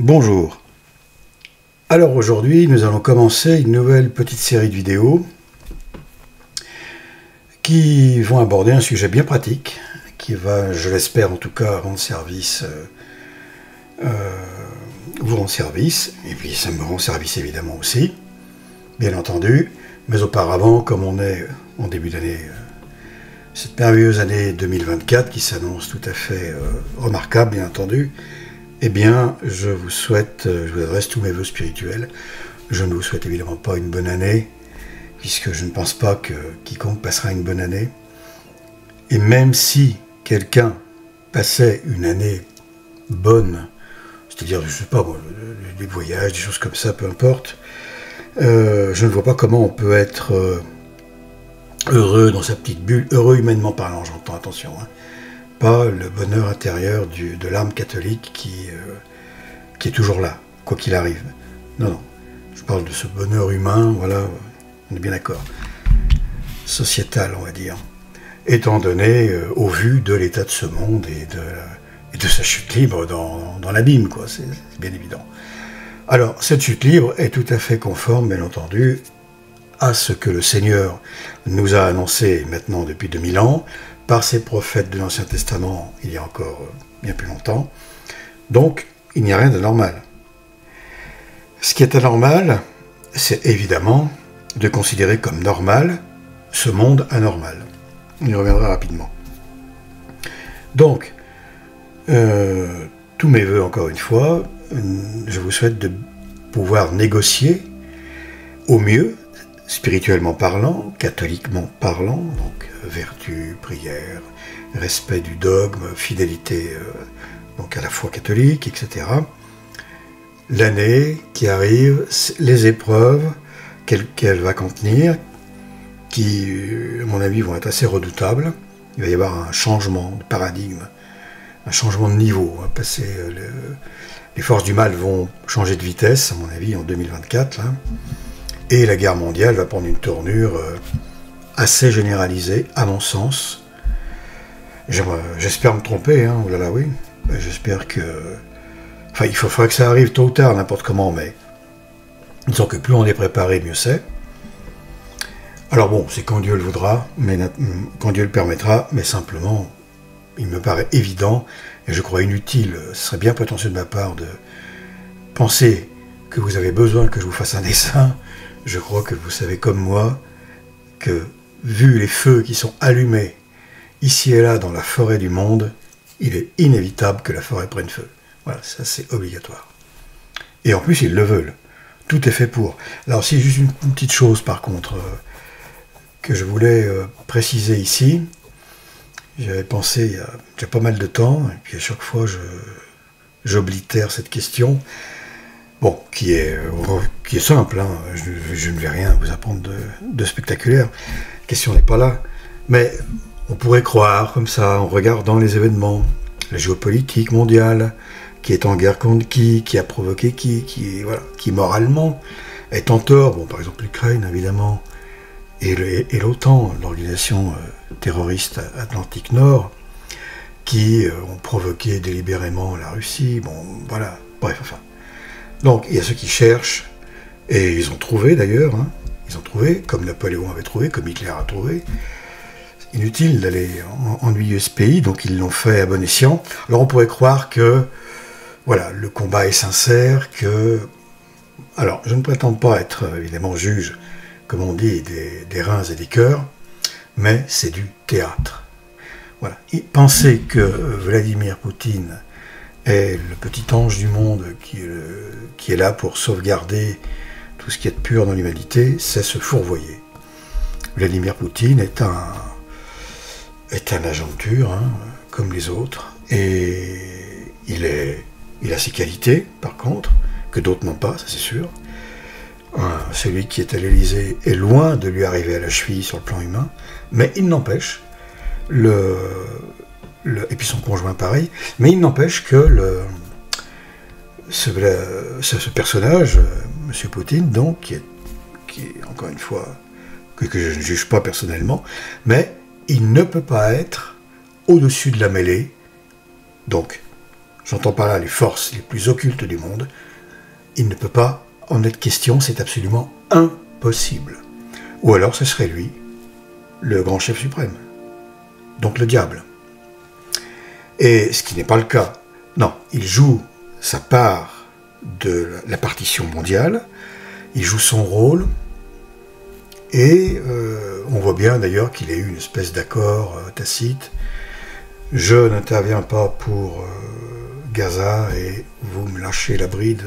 Bonjour. Alors aujourd'hui, nous allons commencer une nouvelle petite série de vidéos qui vont aborder un sujet bien pratique, qui va, je l'espère en tout cas, rendre service, vous rendre service, et puis ça me rend service évidemment aussi, bien entendu, mais auparavant, comme on est en début d'année, cette merveilleuse année 2024 qui s'annonce tout à fait remarquable, bien entendu, eh bien, je vous adresse tous mes vœux spirituels. Je ne vous souhaite évidemment pas une bonne année, puisque je ne pense pas que quiconque passera une bonne année. Et même si quelqu'un passait une année bonne, c'est-à-dire, je ne sais pas, des voyages, des choses comme ça, peu importe, je ne vois pas comment on peut être heureux dans sa petite bulle, heureux humainement parlant, j'entends, attention, hein. Pas le bonheur intérieur de l'âme catholique qui est toujours là, quoi qu'il arrive. Non, non. Je parle de ce bonheur humain, voilà, on est bien d'accord. Sociétal, on va dire. Étant donné, au vu de l'état de ce monde et de sa chute libre dans l'abîme, quoi, c'est bien évident. Alors, cette chute libre est tout à fait conforme, bien entendu, à ce que le Seigneur nous a annoncé maintenant depuis 2000 ans, par ses prophètes de l'Ancien Testament, il y a encore bien plus longtemps. Donc, il n'y a rien d'anormal. Ce qui est anormal, c'est évidemment de considérer comme normal ce monde anormal. On y reviendra rapidement. Donc, tous mes voeux, encore une fois, je vous souhaite de pouvoir négocier au mieux, spirituellement parlant, catholiquement parlant, donc vertu, prière, respect du dogme, fidélité donc à la foi catholique, etc. L'année qui arrive, les épreuves qu'elle va contenir, qui, à mon avis, vont être assez redoutables. Il va y avoir un changement de paradigme, un changement de niveau. On va passer, les forces du mal vont changer de vitesse, à mon avis, en 2024, là. Et la guerre mondiale va prendre une tournure assez généralisée, à mon sens. J'espère me tromper, hein, oh là là, oui. J'espère que... Enfin, il faudra que ça arrive tôt ou tard, n'importe comment, mais... Disons que plus on est préparé, mieux c'est. Alors bon, c'est quand Dieu le voudra, mais quand Dieu le permettra, mais simplement, il me paraît évident, et je crois inutile, ce serait bien prétentieux de ma part de penser que vous avez besoin que je vous fasse un dessin. Je crois que vous savez comme moi que, vu les feux qui sont allumés ici et là dans la forêt du monde, il est inévitable que la forêt prenne feu. Voilà, ça c'est obligatoire. Et en plus, ils le veulent. Tout est fait pour. Alors, si juste une petite chose, par contre, que je voulais préciser ici, j'avais pensé il y a déjà pas mal de temps, et puis à chaque fois, j'oblitère cette question. Bon, qui est simple, hein. Je ne vais rien vous apprendre de spectaculaire. La question n'est pas là. Mais on pourrait croire, comme ça, en regardant les événements, la géopolitique mondiale, qui est en guerre contre qui a provoqué qui moralement est en tort. Bon, par exemple l'Ukraine, évidemment, et l'OTAN, l'organisation terroriste Atlantique Nord, qui ont provoqué délibérément la Russie. Bon, voilà, bref, enfin. Donc, il y a ceux qui cherchent, et ils ont trouvé d'ailleurs, hein, ils ont trouvé, comme Napoléon avait trouvé, comme Hitler a trouvé. Inutile d'aller ennuyer ce pays, donc ils l'ont fait à bon escient. Alors on pourrait croire que, voilà, le combat est sincère, que... Alors, je ne prétends pas être, évidemment, juge, comme on dit, des reins et des cœurs, mais c'est du théâtre. Voilà. Et pensez que Vladimir Poutine est le petit ange du monde qui est là pour sauvegarder tout ce qui est de pur dans l'humanité, c'est se fourvoyer. Vladimir Poutine est un agent de pur, hein, comme les autres, et il a ses qualités, par contre, que d'autres n'ont pas, ça c'est sûr. Celui qui est à l'Élysée est loin de lui arriver à la cheville sur le plan humain, mais il n'empêche, et puis son conjoint pareil, mais il n'empêche que ce personnage, M. Poutine, donc, qui est encore une fois, que je ne juge pas personnellement, mais il ne peut pas être au-dessus de la mêlée, donc j'entends par là les forces les plus occultes du monde, il ne peut pas en être question, c'est absolument impossible. Ou alors ce serait lui, le grand chef suprême, donc le diable. Et ce qui n'est pas le cas. Non, il joue sa part de la partition mondiale, il joue son rôle, et on voit bien d'ailleurs qu'il y a eu une espèce d'accord tacite. Je n'interviens pas pour Gaza et vous me lâchez la bride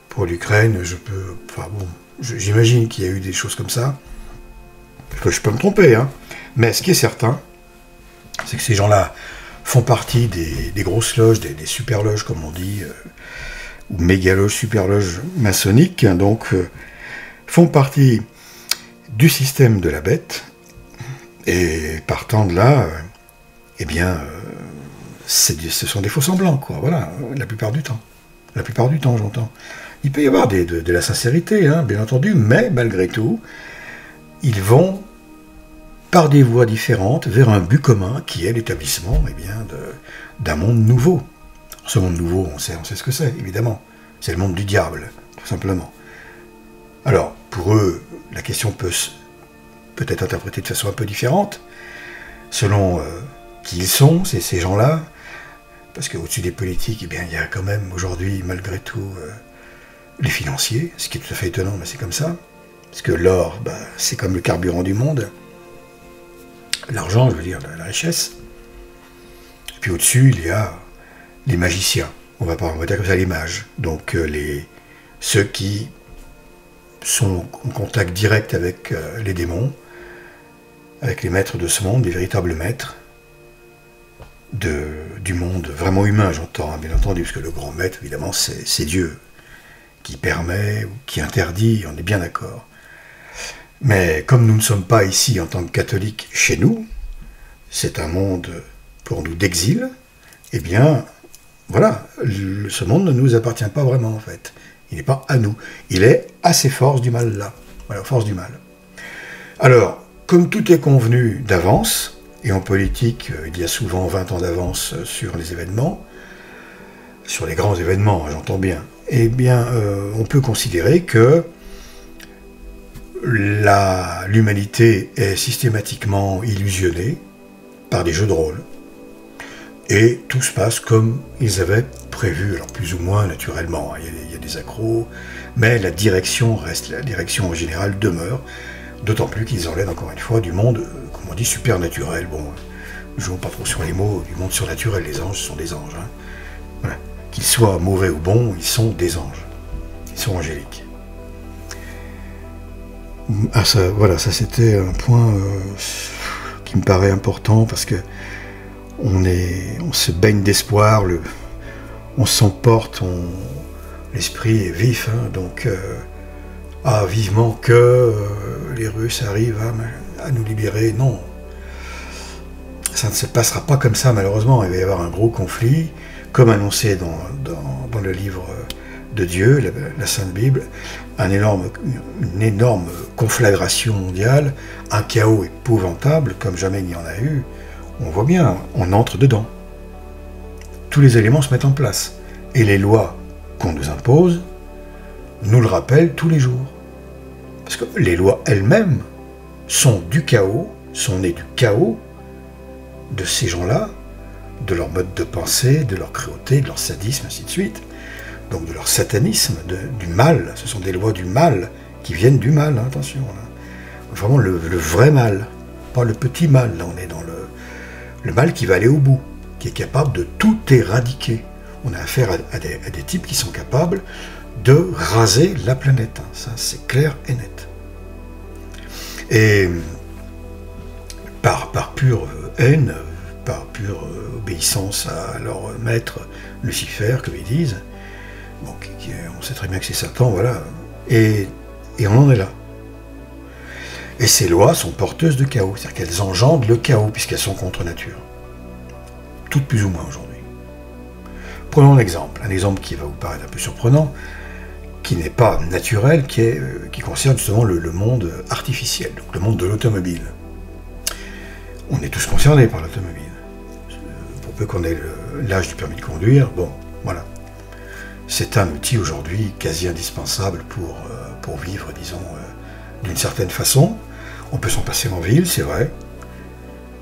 pour l'Ukraine. Enfin bon, j'imagine qu'il y a eu des choses comme ça. Je peux me tromper, hein. Mais ce qui est certain, c'est que ces gens-là font partie des grosses loges, des super loges comme on dit, ou méga loges, super loges maçonniques, hein, donc font partie du système de la bête, et partant de là, eh bien, ce sont des faux semblants, quoi, voilà, la plupart du temps. La plupart du temps, j'entends. Il peut y avoir de la sincérité, hein, bien entendu, mais malgré tout, ils vont par des voies différentes vers un but commun qui est l'établissement d'un monde nouveau. Ce monde nouveau, on sait ce que c'est, évidemment. C'est le monde du diable, tout simplement. Alors, pour eux, la question peut être interprétée de façon un peu différente, selon qui ils sont, ces gens-là, parce qu'au-dessus des politiques, eh bien, il y a quand même aujourd'hui, malgré tout, les financiers, ce qui est tout à fait étonnant, mais c'est comme ça. Parce que l'or, c'est comme le carburant du monde. L'argent, je veux dire, la richesse. Et puis au-dessus, il y a les magiciens. On va dire comme ça, les mages. Donc ceux qui sont en contact direct avec les démons, avec les maîtres de ce monde, les véritables maîtres du monde vraiment humain, j'entends, hein, bien entendu, parce que le grand maître, évidemment, c'est Dieu, qui permet ou qui interdit, on est bien d'accord. Mais comme nous ne sommes pas ici en tant que catholiques chez nous, c'est un monde pour nous d'exil, eh bien, voilà, ce monde ne nous appartient pas vraiment en fait. Il n'est pas à nous. Il est à ces forces du mal-là. Voilà, forces du mal. Alors, comme tout est convenu d'avance, et en politique, il y a souvent 20 ans d'avance sur les événements, sur les grands événements, j'entends bien, eh bien, on peut considérer que l'humanité est systématiquement illusionnée par des jeux de rôle. Et tout se passe comme ils avaient prévu, alors plus ou moins naturellement, hein. Il y a des accros, mais la direction reste, la direction en général demeure, d'autant plus qu'ils enlèvent encore une fois du monde, comme on dit, supernaturel. Bon, ne jouons pas trop sur les mots, du monde surnaturel, les anges sont des anges. Hein. Voilà. Qu'ils soient mauvais ou bons, ils sont des anges, ils sont angéliques. Ah ça, voilà, ça c'était un point qui me paraît important parce que on se baigne d'espoir, on s'emporte, l'esprit est vif, hein, donc vivement que les Russes arrivent à nous libérer. Non, ça ne se passera pas comme ça malheureusement. Il va y avoir un gros conflit, comme annoncé dans le livre de Dieu, la Sainte Bible, une énorme conflagration mondiale, un chaos épouvantable comme jamais il n'y en a eu. On voit bien, on entre dedans. Tous les éléments se mettent en place. Et les lois qu'on nous impose nous le rappellent tous les jours. Parce que les lois elles-mêmes sont du chaos, sont nées du chaos de ces gens-là, de leur mode de pensée, de leur cruauté, de leur sadisme, ainsi de suite. Donc de leur satanisme, du mal. Ce sont des lois du mal qui viennent du mal, hein, attention. Là. Vraiment le vrai mal, pas le petit mal. Là, on est dans le mal qui va aller au bout, qui est capable de tout éradiquer. On a affaire à des types qui sont capables de raser la planète. Hein. Ça, c'est clair et net. Et par pure haine, par pure obéissance à leur maître Lucifer, comme ils disent, bon, on sait très bien que c'est Satan, voilà, et on en est là. Et ces lois sont porteuses de chaos, c'est-à-dire qu'elles engendrent le chaos, puisqu'elles sont contre nature. Toutes plus ou moins aujourd'hui. Prenons un exemple qui va vous paraître un peu surprenant, qui n'est pas naturel, qui concerne justement le monde artificiel, donc le monde de l'automobile. On est tous concernés par l'automobile. Pour peu qu'on ait l'âge du permis de conduire, bon, voilà. C'est un outil aujourd'hui quasi indispensable pour vivre, disons, d'une certaine façon. On peut s'en passer en ville, c'est vrai.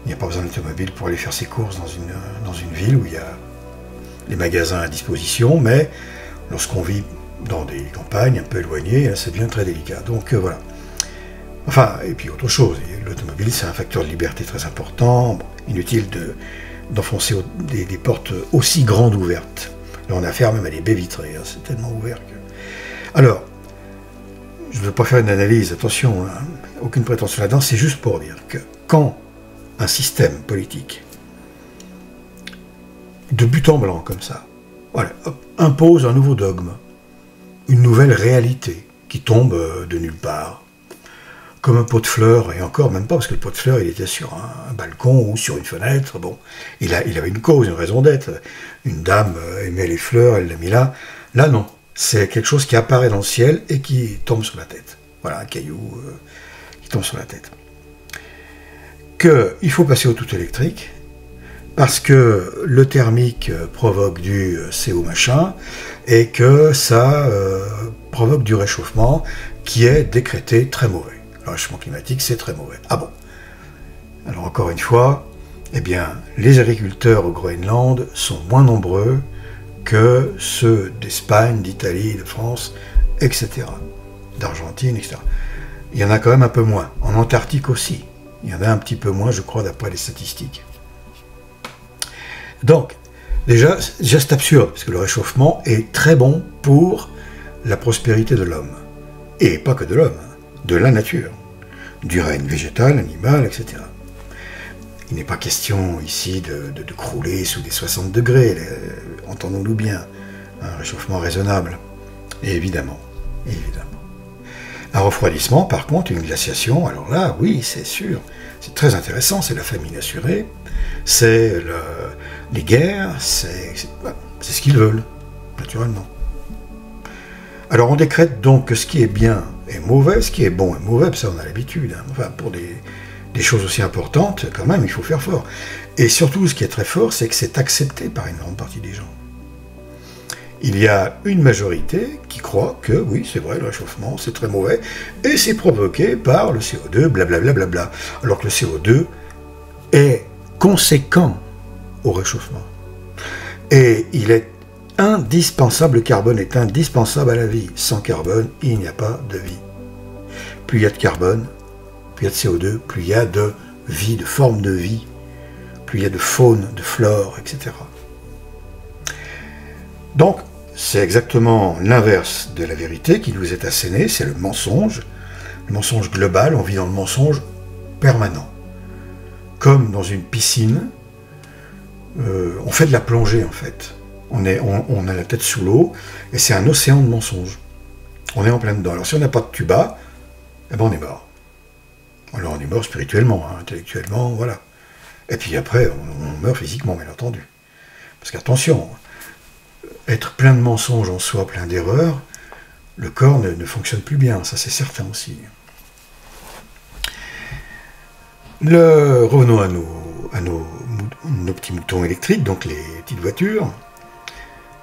Il n'y a pas besoin d'automobile pour aller faire ses courses dans une ville où il y a les magasins à disposition, mais lorsqu'on vit dans des campagnes un peu éloignées, ça devient très délicat. Donc voilà. Enfin, et puis autre chose, l'automobile c'est un facteur de liberté très important, bon, inutile d'enfoncer des portes aussi grandes ouvertes. Là on a affaire même à des baies vitrées, hein, c'est tellement ouvert que... Alors, je ne veux pas faire une analyse, attention, hein, aucune prétention là-dedans, c'est juste pour dire que quand un système politique, de but en blanc comme ça, voilà, impose un nouveau dogme, une nouvelle réalité qui tombe de nulle part, comme un pot de fleurs, et encore même pas, parce que le pot de fleurs, il était sur un balcon ou sur une fenêtre, bon, il avait une cause, une raison d'être, une dame aimait les fleurs, elle l'a mis là, là non, c'est quelque chose qui apparaît dans le ciel et qui tombe sur la tête, voilà, un caillou qui tombe sur la tête. Qu'il faut passer au tout électrique, parce que le thermique provoque du CO machin, et que ça provoque du réchauffement qui est décrété très mauvais. Le réchauffement climatique, c'est très mauvais. Ah bon? Alors encore une fois, eh bien, les agriculteurs au Groenland sont moins nombreux que ceux d'Espagne, d'Italie, de France, etc., d'Argentine, etc. Il y en a quand même un peu moins. En Antarctique aussi. Il y en a un petit peu moins, je crois, d'après les statistiques. Donc, déjà c'est absurde, parce que le réchauffement est très bon pour la prospérité de l'homme. Et pas que de l'homme, de la nature, du règne végétal, animal, etc. Il n'est pas question ici de crouler sous des 60 degrés, entendons-nous bien, un réchauffement raisonnable, et évidemment. Un refroidissement, par contre, une glaciation, alors là, oui, c'est sûr, c'est très intéressant, c'est la famine assurée, c'est les guerres, c'est ce qu'ils veulent, naturellement. Alors on décrète donc que ce qui est bien est mauvais, ce qui est bon est mauvais, ça on a l'habitude, hein. Enfin pour des choses aussi importantes, quand même, il faut faire fort. Et surtout, ce qui est très fort, c'est que c'est accepté par une grande partie des gens. Il y a une majorité qui croit que, oui, c'est vrai, le réchauffement, c'est très mauvais, et c'est provoqué par le CO2, blablabla, bla, alors que le CO2 est conséquent au réchauffement. Et il est indispensable, le carbone est indispensable à la vie. Sans carbone, il n'y a pas de vie. Plus il y a de carbone, plus il y a de CO2, plus il y a de vie, de forme de vie, plus il y a de faune, de flore, etc. Donc, c'est exactement l'inverse de la vérité qui nous est assénée, c'est le mensonge global, on vit dans le mensonge permanent. Comme dans une piscine, on fait de la plongée en fait. On a la tête sous l'eau, et c'est un océan de mensonges. On est en plein dedans. Alors si on n'a pas de tuba, eh ben on est mort. Alors on est mort spirituellement, hein, intellectuellement, voilà. Et puis après, on meurt physiquement, bien entendu. Parce qu'attention, être plein de mensonges en soi, plein d'erreurs, le corps ne fonctionne plus bien, ça c'est certain aussi. Revenons à nos petits moutons électriques, donc les petites voitures.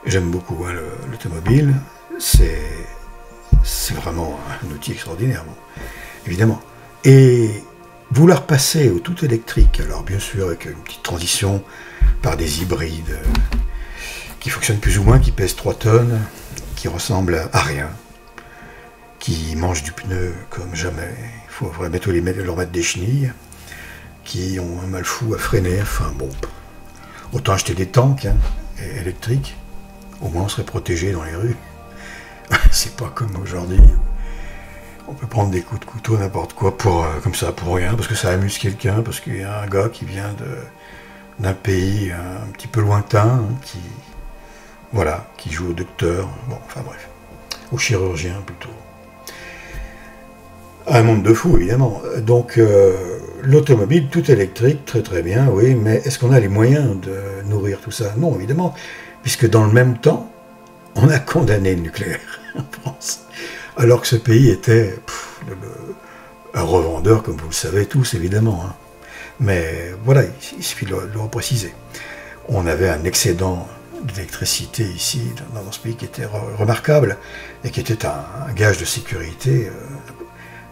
J'aime beaucoup hein, l'automobile, c'est vraiment un outil extraordinaire, bon, évidemment. Et vouloir passer au tout électrique, alors bien sûr avec une petite transition par des hybrides qui fonctionnent plus ou moins, qui pèsent 3 tonnes, qui ressemblent à rien, qui mangent du pneu comme jamais, il faut vraiment leur mettre des chenilles, qui ont un mal fou à freiner, enfin bon, autant acheter des tanks hein, électriques, au moins on serait protégé dans les rues. C'est pas comme aujourd'hui, on peut prendre des coups de couteau, n'importe quoi, comme ça, pour rien, parce que ça amuse quelqu'un, parce qu'il y a un gars qui vient d'un pays un petit peu lointain, hein, qui joue au docteur, bon, enfin bref, au chirurgien plutôt. Un monde de fous, évidemment. Donc, l'automobile, tout électrique, très très bien, oui, mais est-ce qu'on a les moyens de nourrir tout ça? Non, évidemment, puisque dans le même temps, on a condamné le nucléaire en France, alors que ce pays était un revendeur, comme vous le savez tous, évidemment. Hein. Mais voilà, il suffit de le repréciser. on avait un excédent d'électricité ici, dans ce pays, qui était remarquable, et qui était un gage de sécurité,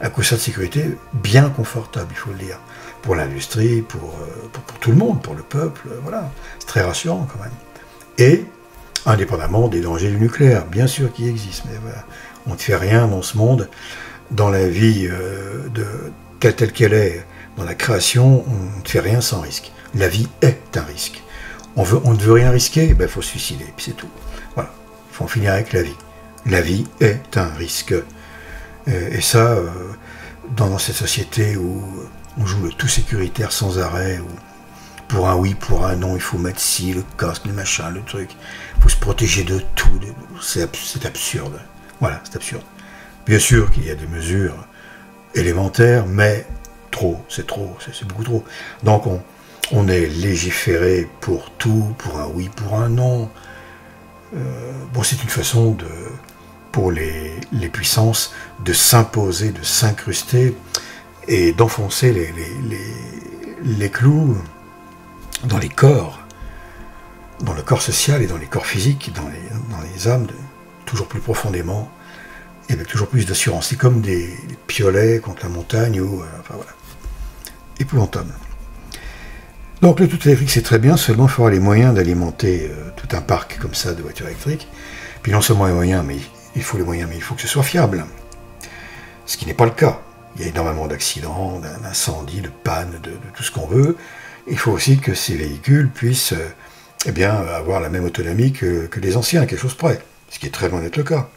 un coussin de sécurité bien confortable, il faut le dire, pour l'industrie, pour tout le monde, pour le peuple, voilà. C'est très rassurant quand même. Et, indépendamment des dangers du nucléaire, bien sûr qu'il existe, mais voilà, on ne fait rien dans ce monde, dans la vie telle qu'elle est, dans la création, on ne fait rien sans risque. La vie est un risque. On ne veut rien risquer, ben, faut se suicider, puis c'est tout. Voilà, il faut en finir avec la vie. La vie est un risque. Et ça, dans cette société où on joue le tout sécuritaire sans arrêt, où pour un oui, pour un non, il faut mettre ci, le casque, le machin, le truc, il faut se protéger de tout, c'est absurde. Voilà, c'est absurde. Bien sûr qu'il y a des mesures élémentaires, mais c'est beaucoup trop. Donc on est légiféré pour tout, pour un oui, pour un non. Bon, c'est une façon pour les puissances de s'imposer, de s'incruster et d'enfoncer les clous dans les corps, dans le corps social et dans les corps physiques, dans les âmes, toujours plus profondément et avec toujours plus d'assurance. C'est comme des piolets contre la montagne, enfin voilà, épouvantable. Donc le tout électrique c'est très bien, seulement il faudra les moyens d'alimenter tout un parc comme ça de voitures électriques. Puis non seulement les moyens, mais il faut les moyens, mais il faut que ce soit fiable. Ce qui n'est pas le cas. Il y a énormément d'accidents, d'incendies, de pannes, de tout ce qu'on veut. Il faut aussi que ces véhicules puissent avoir la même autonomie que les anciens, à quelque chose près. Ce qui est très loin d'être le cas.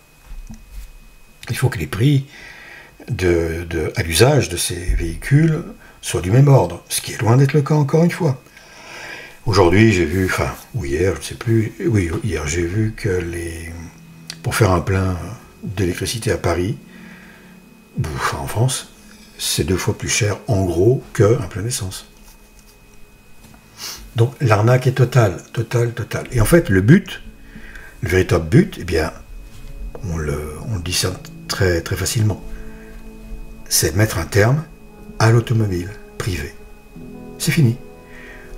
Il faut que les prix à l'usage de ces véhicules soient du même ordre, ce qui est loin d'être le cas encore une fois. Aujourd'hui, j'ai vu, ou hier, je ne sais plus, oui, hier, j'ai vu que pour faire un plein d'électricité à Paris, en France, c'est 2 fois plus cher, en gros, qu'un plein d'essence. Donc, l'arnaque est totale. Et en fait, le véritable but, on le discerne très, très facilement. C'est de mettre un terme à l'automobile privée. C'est fini.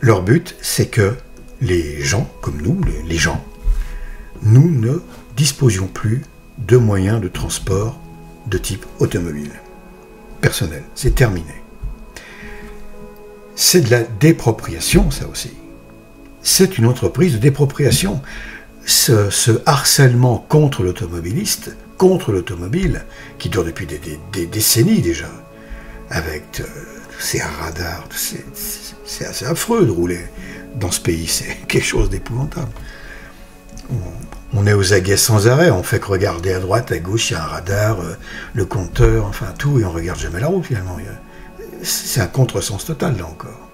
Leur but, c'est que les gens, comme nous, nous ne disposions plus de moyens de transport de type automobile. Personnel, c'est terminé. C'est de la dépropriation, ça aussi. C'est une entreprise de dépropriation. Ce harcèlement contre l'automobiliste, contre l'automobile, qui dure depuis des décennies déjà, avec tous ces radars, c'est assez affreux de rouler dans ce pays, c'est quelque chose d'épouvantable. On est aux aguets sans arrêt, on fait que regarder à droite, à gauche, il y a un radar, le compteur, enfin tout, et on ne regarde jamais la route finalement. C'est un contresens total là encore.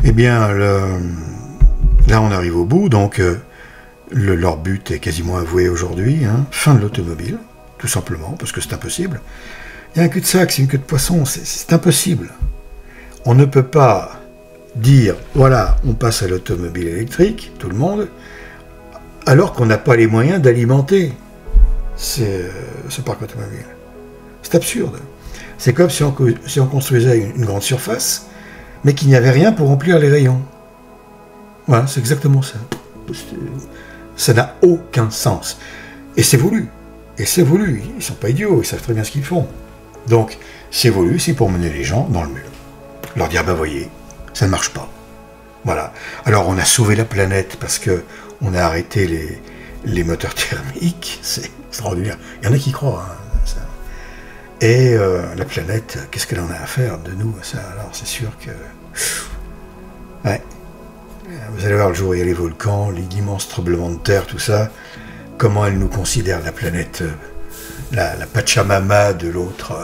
Eh bien, là on arrive au bout, donc leur but est quasiment avoué aujourd'hui, fin de l'automobile, tout simplement, parce que c'est impossible. Il y a un cul-de-sac, c'est une queue de poisson, c'est impossible. On ne peut pas dire, voilà, on passe à l'automobile électrique, tout le monde, alors qu'on n'a pas les moyens d'alimenter ce parc automobile. C'est absurde. C'est comme si on construisait une grande surface, mais qu'il n'y avait rien pour remplir les rayons. Voilà, c'est exactement ça. Ça n'a aucun sens. Et c'est voulu. Et c'est voulu. Ils ne sont pas idiots, ils savent très bien ce qu'ils font. Donc, c'est voulu, c'est pour mener les gens dans le mur. Leur dire, voyez, ça ne marche pas. Voilà. Alors, on a sauvé la planète parce qu'on a arrêté les moteurs thermiques. C'est extraordinaire. Il y en a qui croient. Ça. Et la planète, qu'est-ce qu'elle en a à faire de nous ça? Alors, c'est sûr que... Ouais. Vous allez voir le jour où il y a les volcans, l'immense tremblement de terre, tout ça, comment elle nous considère, la planète, la Pachamama de l'autre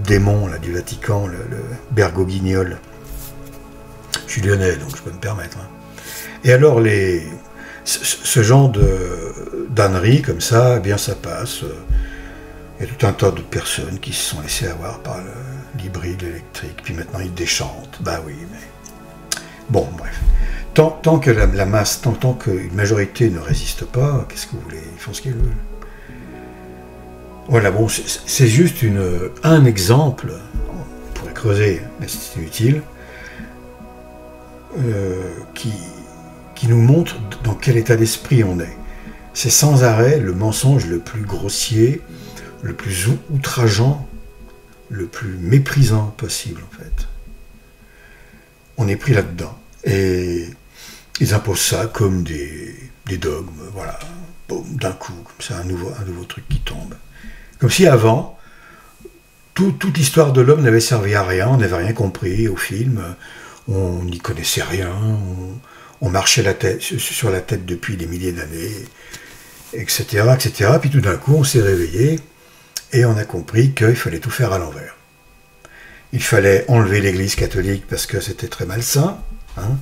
démon là, du Vatican, le Bergoguignol. Je suis lyonnais, donc je peux me permettre. Et alors, ce genre d'ânerie comme ça, ça passe. Il y a tout un tas de personnes qui se sont laissées avoir par l'hybride électrique, puis maintenant ils déchantent. Oui, mais... Bon, bref. Tant que la masse, tant qu'une majorité ne résiste pas, qu'est-ce que vous voulez? Ils font ce qu'ils veulent. Voilà, bon, c'est juste un exemple. On pourrait creuser, mais c'est inutile. qui nous montre dans quel état d'esprit on est. C'est sans arrêt le mensonge le plus grossier, le plus outrageant, le plus méprisant possible, en fait. On est pris là-dedans. Et ils imposent ça comme des dogmes, voilà, d'un coup, comme ça, un nouveau truc qui tombe. Comme si avant, toute l'histoire de l'homme n'avait servi à rien, on n'avait rien compris au film, on n'y connaissait rien, on marchait sur la tête depuis des milliers d'années, etc., etc. Puis tout d'un coup, on s'est réveillé et on a compris qu'il fallait tout faire à l'envers. Il fallait enlever l'Église catholique parce que c'était très malsain, hein,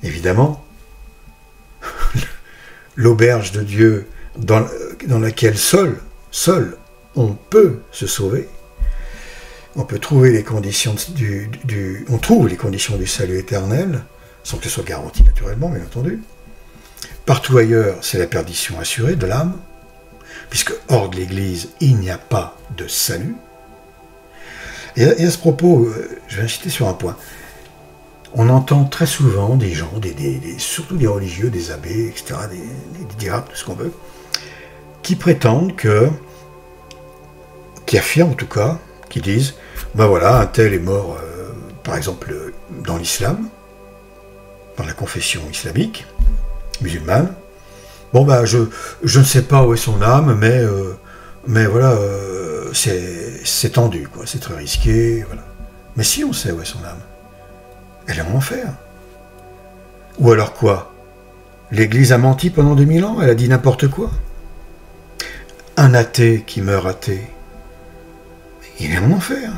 évidemment. L'auberge de Dieu dans laquelle seul on peut se sauver. On peut trouver les conditions on trouve les conditions du salut éternel, sans que ce soit garanti naturellement, bien entendu. Partout ailleurs, c'est la perdition assurée de l'âme, puisque hors de l'Église, il n'y a pas de salut. Et à ce propos, je vais insister sur un point. On entend très souvent des gens, surtout des religieux, des abbés, etc., des diacres, tout ce qu'on veut, qui prétendent qui affirment en tout cas, qui disent, ben voilà, un tel est mort, par exemple, dans l'islam, dans la confession islamique, musulmane. Bon, ben, je ne sais pas où est son âme, mais voilà, c'est tendu, quoi, c'est très risqué, voilà. Mais si on sait où est son âme, elle est en enfer. Ou alors quoi? L'Église a menti pendant 2000 ans, elle a dit n'importe quoi. Un athée qui meurt athée, il est en enfer.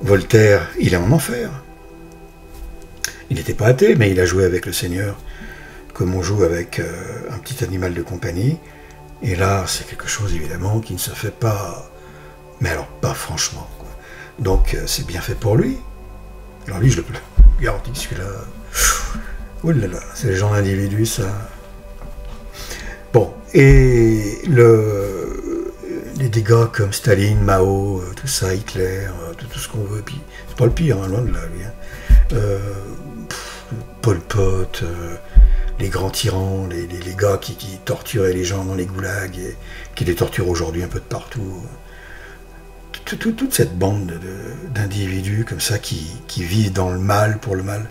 Voltaire, il est en enfer. Il n'était pas athée, mais il a joué avec le Seigneur, comme on joue avec un petit animal de compagnie. Et là, c'est quelque chose, évidemment, qui ne se fait pas, mais alors pas franchement, quoi. Donc, c'est bien fait pour lui. Alors lui, je le garantis, celui-là, oh là là, c'est le genre d'individu, ça. Bon, et les dégâts comme Staline, Mao, tout ça, Hitler, tout ce qu'on veut, puis c'est pas le pire, hein, loin de là, lui. Hein. Pol Pot, les grands tyrans, les gars qui torturaient les gens dans les goulags, et qui les torturent aujourd'hui un peu de partout. Toute cette bande d'individus comme ça qui vivent dans le mal pour le mal.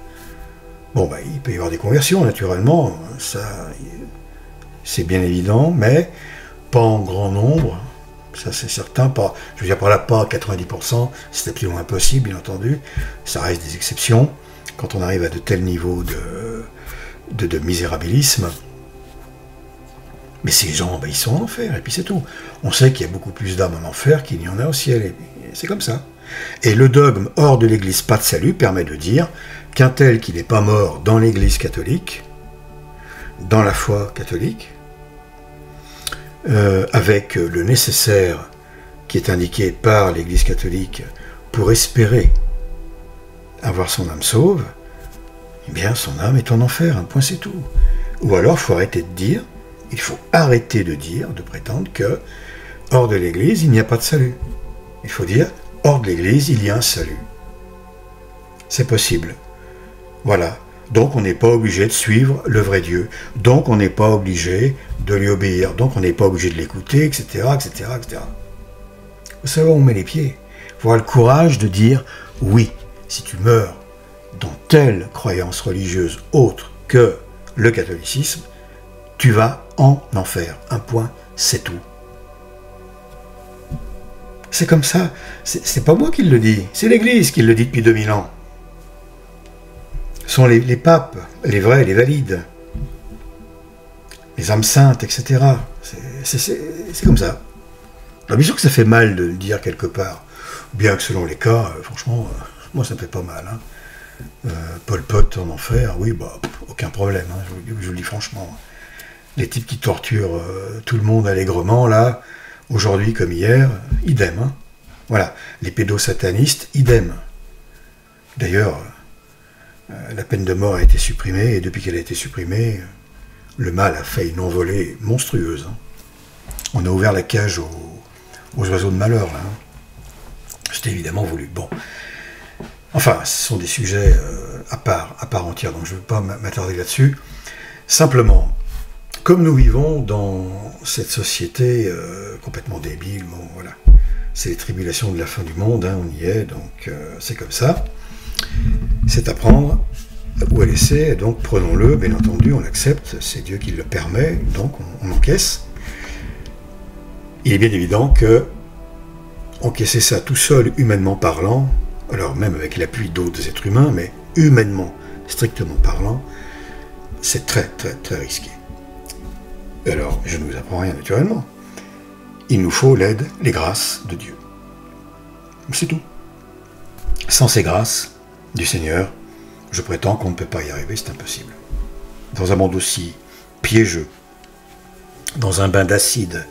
Bon, bah, il peut y avoir des conversions, naturellement, ça, c'est bien évident, mais pas en grand nombre, ça c'est certain, pas, je veux dire par là, pas 90%, c'est absolument impossible, bien entendu, ça reste des exceptions, quand on arrive à de tels niveaux de misérabilisme. Mais ces gens, ben, ils sont en enfer, et puis c'est tout. On sait qu'il y a beaucoup plus d'âmes en enfer qu'il n'y en a au ciel, et c'est comme ça. Et le dogme hors de l'Église, pas de salut, permet de dire qu'un tel qui n'est pas mort dans l'Église catholique, dans la foi catholique, avec le nécessaire qui est indiqué par l'Église catholique pour espérer avoir son âme sauve, eh bien son âme est en enfer, un point c'est tout. Ou alors, il faut arrêter de dire, de prétendre que hors de l'Église, il n'y a pas de salut. Il faut dire, hors de l'Église, il y a un salut. C'est possible. Voilà. Donc on n'est pas obligé de suivre le vrai Dieu. Donc on n'est pas obligé de lui obéir. Donc on n'est pas obligé de l'écouter, etc., etc., etc. Vous savez où on met les pieds. Il faut avoir le courage de dire, oui, si tu meurs dans telle croyance religieuse autre que le catholicisme, tu vas en enfer. Un point, c'est tout. C'est comme ça. C'est pas moi qui le dis. C'est l'Église qui le dit depuis 2000 ans. Ce sont les papes, les vrais, les valides, les âmes saintes, etc. C'est comme ça. Alors bien sûr que ça fait mal de le dire quelque part. Bien que selon les cas, franchement, moi ça me fait pas mal. Hein. Pol Pot en enfer, oui, bah, aucun problème. Hein, je vous le dis franchement. Les types qui torturent tout le monde allègrement, là, aujourd'hui comme hier, idem. Hein. Voilà, les pédosatanistes, idem. D'ailleurs, la peine de mort a été supprimée, et depuis qu'elle a été supprimée, le mal a fait une envolée monstrueuse. Hein. On a ouvert la cage aux oiseaux de malheur, là. Hein. C'était évidemment voulu. Bon. Enfin, ce sont des sujets à part entière, donc je ne veux pas m'attarder là-dessus. Simplement, comme nous vivons dans cette société complètement débile, bon voilà, c'est les tribulations de la fin du monde, hein, on y est, donc c'est comme ça. C'est à prendre ou à laisser, donc prenons-le, bien entendu, on l'accepte, c'est Dieu qui le permet, donc on encaisse. Il est bien évident que encaisser ça tout seul, humainement parlant, alors même avec l'appui d'autres êtres humains, mais humainement, strictement parlant, c'est très très très risqué. Alors, je ne vous apprends rien naturellement. Il nous faut l'aide, les grâces de Dieu. C'est tout. Sans ces grâces du Seigneur, je prétends qu'on ne peut pas y arriver, c'est impossible. Dans un monde aussi piégeux, dans un bain d'acide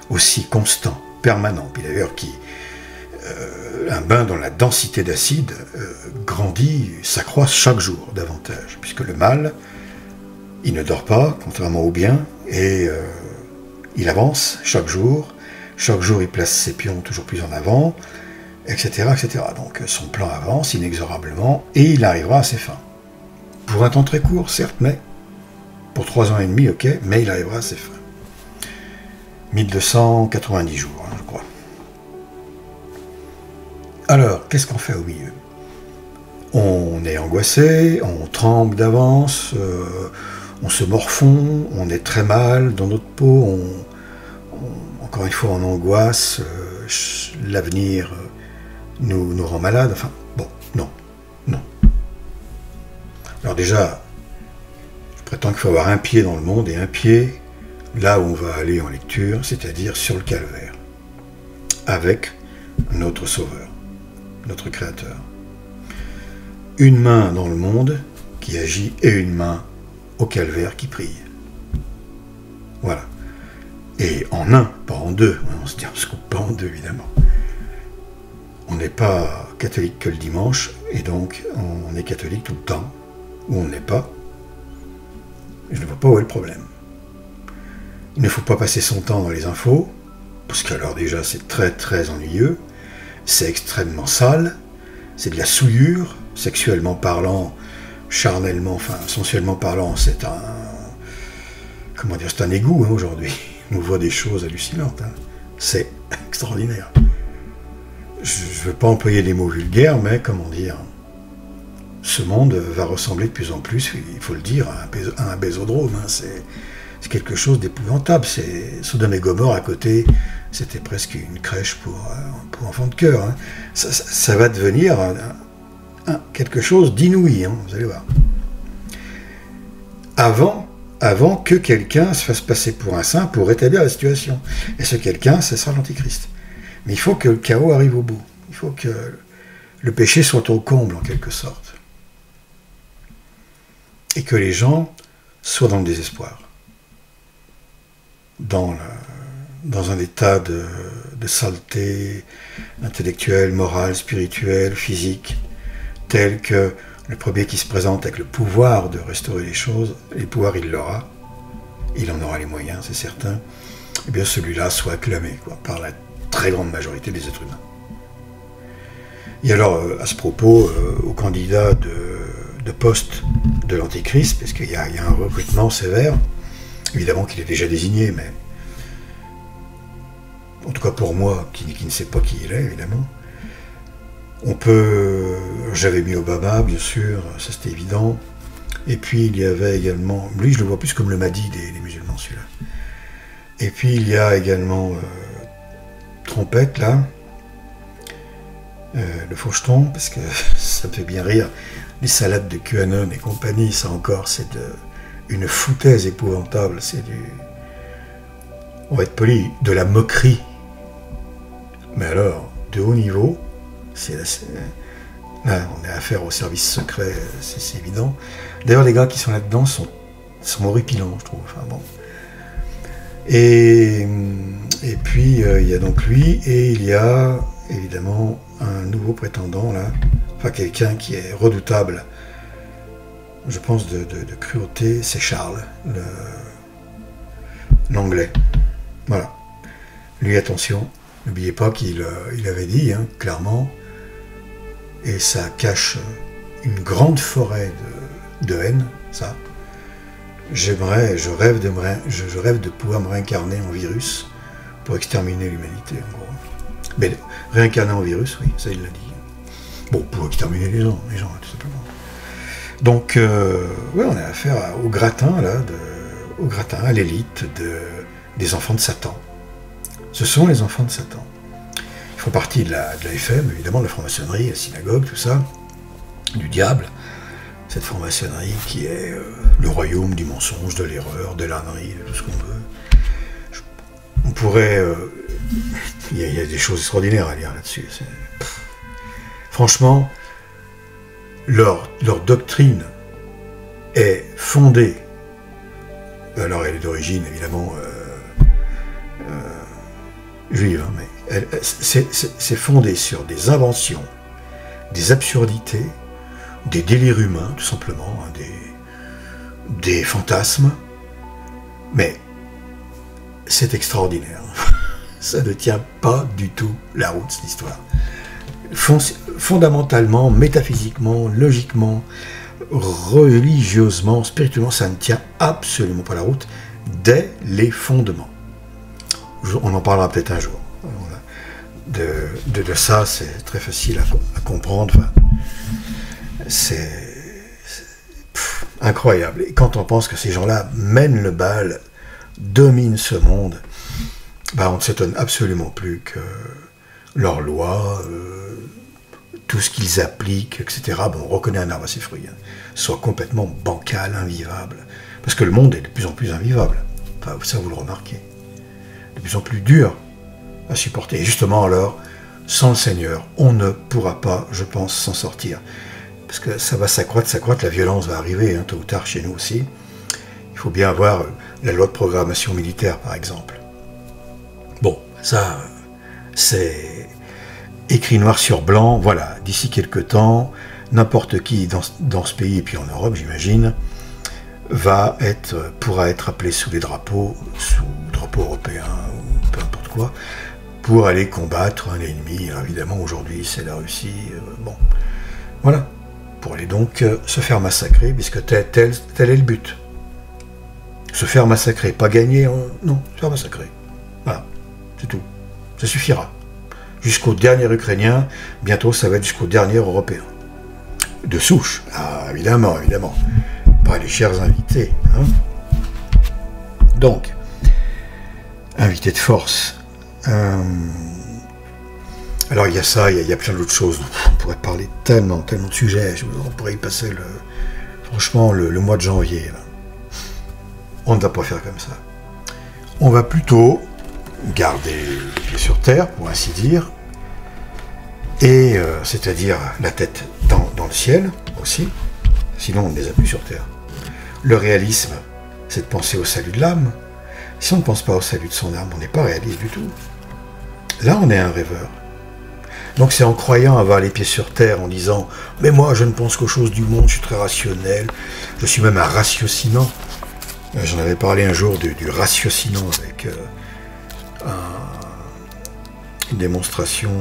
aussi constant, permanent, puis d'ailleurs un bain dont la densité d'acide grandit, s'accroît chaque jour davantage, puisque le mal, il ne dort pas, contrairement au bien, et il avance chaque jour il place ses pions toujours plus en avant, etc., etc. Donc son plan avance inexorablement, et il arrivera à ses fins. Pour un temps très court, certes, mais pour 3 ans et demi, ok, mais il arrivera à ses fins. 1290 jours, hein, je crois. Alors, qu'est-ce qu'on fait au milieu? On est angoissé, on tremble d'avance, on se morfond, on est très mal dans notre peau, encore une fois on angoisse, l'avenir nous rend malade, enfin, bon, non. Alors déjà, je prétends qu'il faut avoir un pied dans le monde et un pied là où on va aller en lecture, c'est-à-dire sur le calvaire, avec notre Sauveur, notre Créateur. Une main dans le monde qui agit et une main au calvaire qui prie. Voilà. Et en un, pas en deux. On se coupe pas en deux, évidemment. On n'est pas catholique que le dimanche, et donc on est catholique tout le temps, ou on ne l'est pas. Je ne vois pas où est le problème. Il ne faut pas passer son temps dans les infos, parce qu'alors déjà c'est très très ennuyeux, c'est extrêmement sale, c'est de la souillure, sexuellement parlant, charnellement, enfin sensuellement parlant, c'est un... Comment dire, c'est un égout hein, aujourd'hui. On voit des choses hallucinantes. Hein. C'est extraordinaire. Je ne veux pas employer des mots vulgaires, mais comment dire, ce monde va ressembler de plus en plus, il faut le dire, à un bésodrome. Hein. C'est quelque chose d'épouvantable. C'est Sodome et Gomorrhe à côté, c'était presque une crèche pour enfants de cœur. Hein. Ça va devenir quelque chose d'inouï, hein, vous allez voir. Avant que quelqu'un se fasse passer pour un saint pour rétablir la situation. Et ce quelqu'un, ce sera l'Antichrist. Mais il faut que le chaos arrive au bout. Il faut que le péché soit au comble, en quelque sorte. Et que les gens soient dans le désespoir. Dans un état de saleté intellectuelle, morale, spirituelle, physique, tel que le premier qui se présente avec le pouvoir de restaurer les choses, et le pouvoir il l'aura, il en aura les moyens, c'est certain, et bien celui-là soit acclamé par la très grande majorité des êtres humains. Et alors, à ce propos, au candidat de poste de l'Antéchrist, parce qu'il y a un recrutement sévère, évidemment qu'il est déjà désigné, mais en tout cas pour moi, qui ne sais pas qui il est, évidemment, on peut... J'avais mis Obama, bien sûr, ça c'était évident. Et puis il y avait également... Lui, je le vois plus comme le Mahdi des musulmans, celui-là. Et puis il y a également Trompette, là. Le faucheton, parce que ça me fait bien rire. Les salades de QAnon et compagnie, ça encore, c'est une foutaise épouvantable. C'est du... On va être poli, de la moquerie. Mais alors, de haut niveau... Là, on a affaire au service secret, c'est évident. D'ailleurs, les gars qui sont là-dedans sont horripilants, je trouve. Enfin, bon. Et puis, il y a donc lui, et il y a évidemment un nouveau prétendant, là. Enfin, quelqu'un qui est redoutable, je pense, de cruauté, c'est Charles, l'anglais. Voilà. Lui, attention, n'oubliez pas qu'il avait dit, hein, clairement, et ça cache une grande forêt de haine, ça. Je rêve de pouvoir me réincarner en virus pour exterminer l'humanité, en gros. Mais réincarner en virus, oui, ça il l'a dit. Bon, pour exterminer les gens, tout simplement. Donc, ouais, on a affaire au gratin, là, au gratin, à l'élite des enfants de Satan. Ce sont les enfants de Satan. Ils font partie de la FM, évidemment, de la franc-maçonnerie, la synagogue, tout ça, du diable. Cette franc-maçonnerie qui est le royaume du mensonge, de l'erreur, de l'ânerie, de tout ce qu'on veut. On pourrait... il y a des choses extraordinaires à lire là-dessus. Franchement, leur doctrine est fondée, alors elle est d'origine évidemment juive, hein, mais c'est fondé sur des inventions, des absurdités, des délires humains, tout simplement, hein, des fantasmes, mais c'est extraordinaire. Ça ne tient pas du tout la route, cette histoire. Fondamentalement, métaphysiquement, logiquement, religieusement, spirituellement, ça ne tient absolument pas la route dès les fondements. On en parlera peut-être un jour. Voilà. De ça, c'est très facile à comprendre. Enfin, c'est incroyable. Et quand on pense que ces gens-là mènent le bal, dominent ce monde, bah, on ne s'étonne absolument plus que leurs lois, tout ce qu'ils appliquent, etc., bon, on reconnaît un arbre à ses fruits, hein, soit complètement bancal, invivable. Parce que le monde est de plus en plus invivable. Enfin, ça, vous le remarquez. De plus en plus dur à supporter. Et justement, alors, sans le Seigneur, on ne pourra pas, je pense, s'en sortir. Parce que ça va s'accroître, la violence va arriver, hein, tôt ou tard, chez nous aussi. Il faut bien avoir la loi de programmation militaire, par exemple. Bon, ça, c'est écrit noir sur blanc, voilà, d'ici quelques temps, n'importe qui dans ce pays, et puis en Europe, j'imagine, pourra être appelé sous drapeau européen, ou peu importe quoi, pour aller combattre un ennemi. Alors évidemment, aujourd'hui, c'est la Russie, bon, voilà, pour aller donc se faire massacrer, puisque tel est le but. Se faire massacrer, pas gagner, non, se faire massacrer. Voilà, c'est tout, ça suffira. Jusqu'au dernier Ukrainien, bientôt ça va être jusqu'au dernier Européen. De souche, ah, évidemment, évidemment. Pas les chers invités. Hein. Donc, invités de force. Alors il y a ça, il y a plein d'autres choses. On pourrait parler tellement de sujets. On pourrait y passer franchement le mois de janvier. Là. On ne va pas faire comme ça. On va plutôt garder les pieds sur terre, pour ainsi dire, et c'est-à-dire la tête dans le ciel aussi, sinon on ne les a plus sur terre. Le réalisme, c'est de penser au salut de l'âme. Si on ne pense pas au salut de son âme, on n'est pas réaliste du tout. Là, on est un rêveur. Donc c'est en croyant avoir les pieds sur terre, en disant « Mais moi, je ne pense qu'aux choses du monde, je suis très rationnel, je suis même un ratiocinant ». J'en avais parlé un jour du ratiocinant avec une démonstration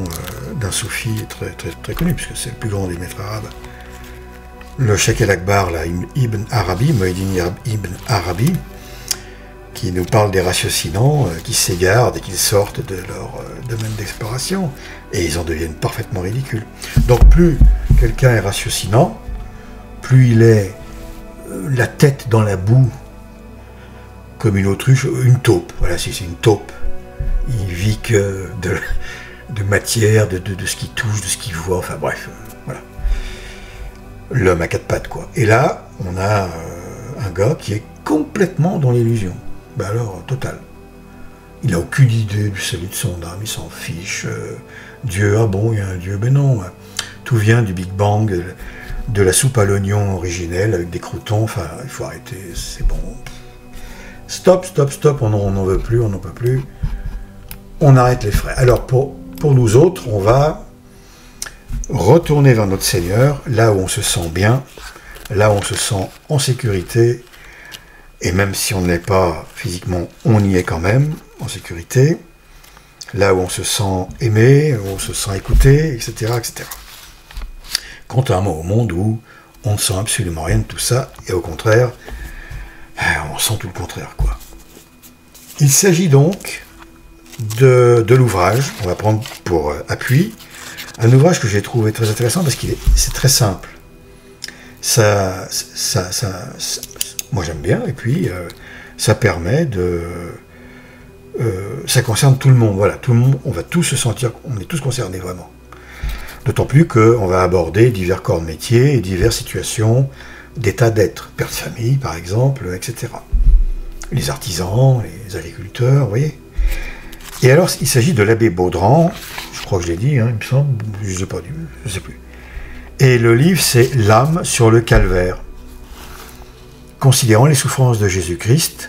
d'un soufi très connu, puisque c'est le plus grand des maîtres arabes. Le Cheikh el-Akbar, Ibn Arabi, Muhyiddin Ibn Arabi, qui nous parle des ratiocinants qui s'égarent et qui sortent de leur domaine d'exploration, et ils en deviennent parfaitement ridicules. Donc plus quelqu'un est ratiocinant, plus il est la tête dans la boue, comme une autruche, une taupe. Voilà, c'est une taupe. Il vit que de matière, de ce qu'il touche, de ce qu'il voit, enfin bref, voilà. L'homme à quatre pattes, quoi. Et là, on a un gars qui est complètement dans l'illusion. Ben alors, total. Il n'a aucune idée du salut de son âme, il s'en fiche. Dieu, ah bon, il y a un Dieu, ben non. Tout vient du Big Bang, de la soupe à l'oignon originelle, avec des croutons, enfin, il faut arrêter, c'est bon. Stop, on n'en veut plus, on n'en peut plus. On arrête les frais. Alors, pour nous autres, on va retourner vers notre Seigneur, là où on se sent bien, là où on se sent en sécurité, et même si on n'est pas physiquement, on y est quand même, en sécurité, là où on se sent aimé, où on se sent écouté, etc., etc. Contrairement au monde où on ne sent absolument rien de tout ça, et au contraire, on sent tout le contraire, quoi. Il s'agit donc de l'ouvrage, on va prendre pour appui, un ouvrage que j'ai trouvé très intéressant parce c'est très simple. Moi j'aime bien, et puis ça permet de... ça concerne tout le monde, voilà, tout le monde, on va tous se sentir, on est tous concernés vraiment. D'autant plus qu'on va aborder divers corps de métier et diverses situations d'état d'être, père de famille par exemple, etc. Les artisans, les agriculteurs, vous voyez. Et alors il s'agit de l'abbé Baudran, je crois que je l'ai dit, hein, il me semble, je ne sais pas, je sais plus. Et le livre c'est L'âme sur le calvaire, considérant les souffrances de Jésus-Christ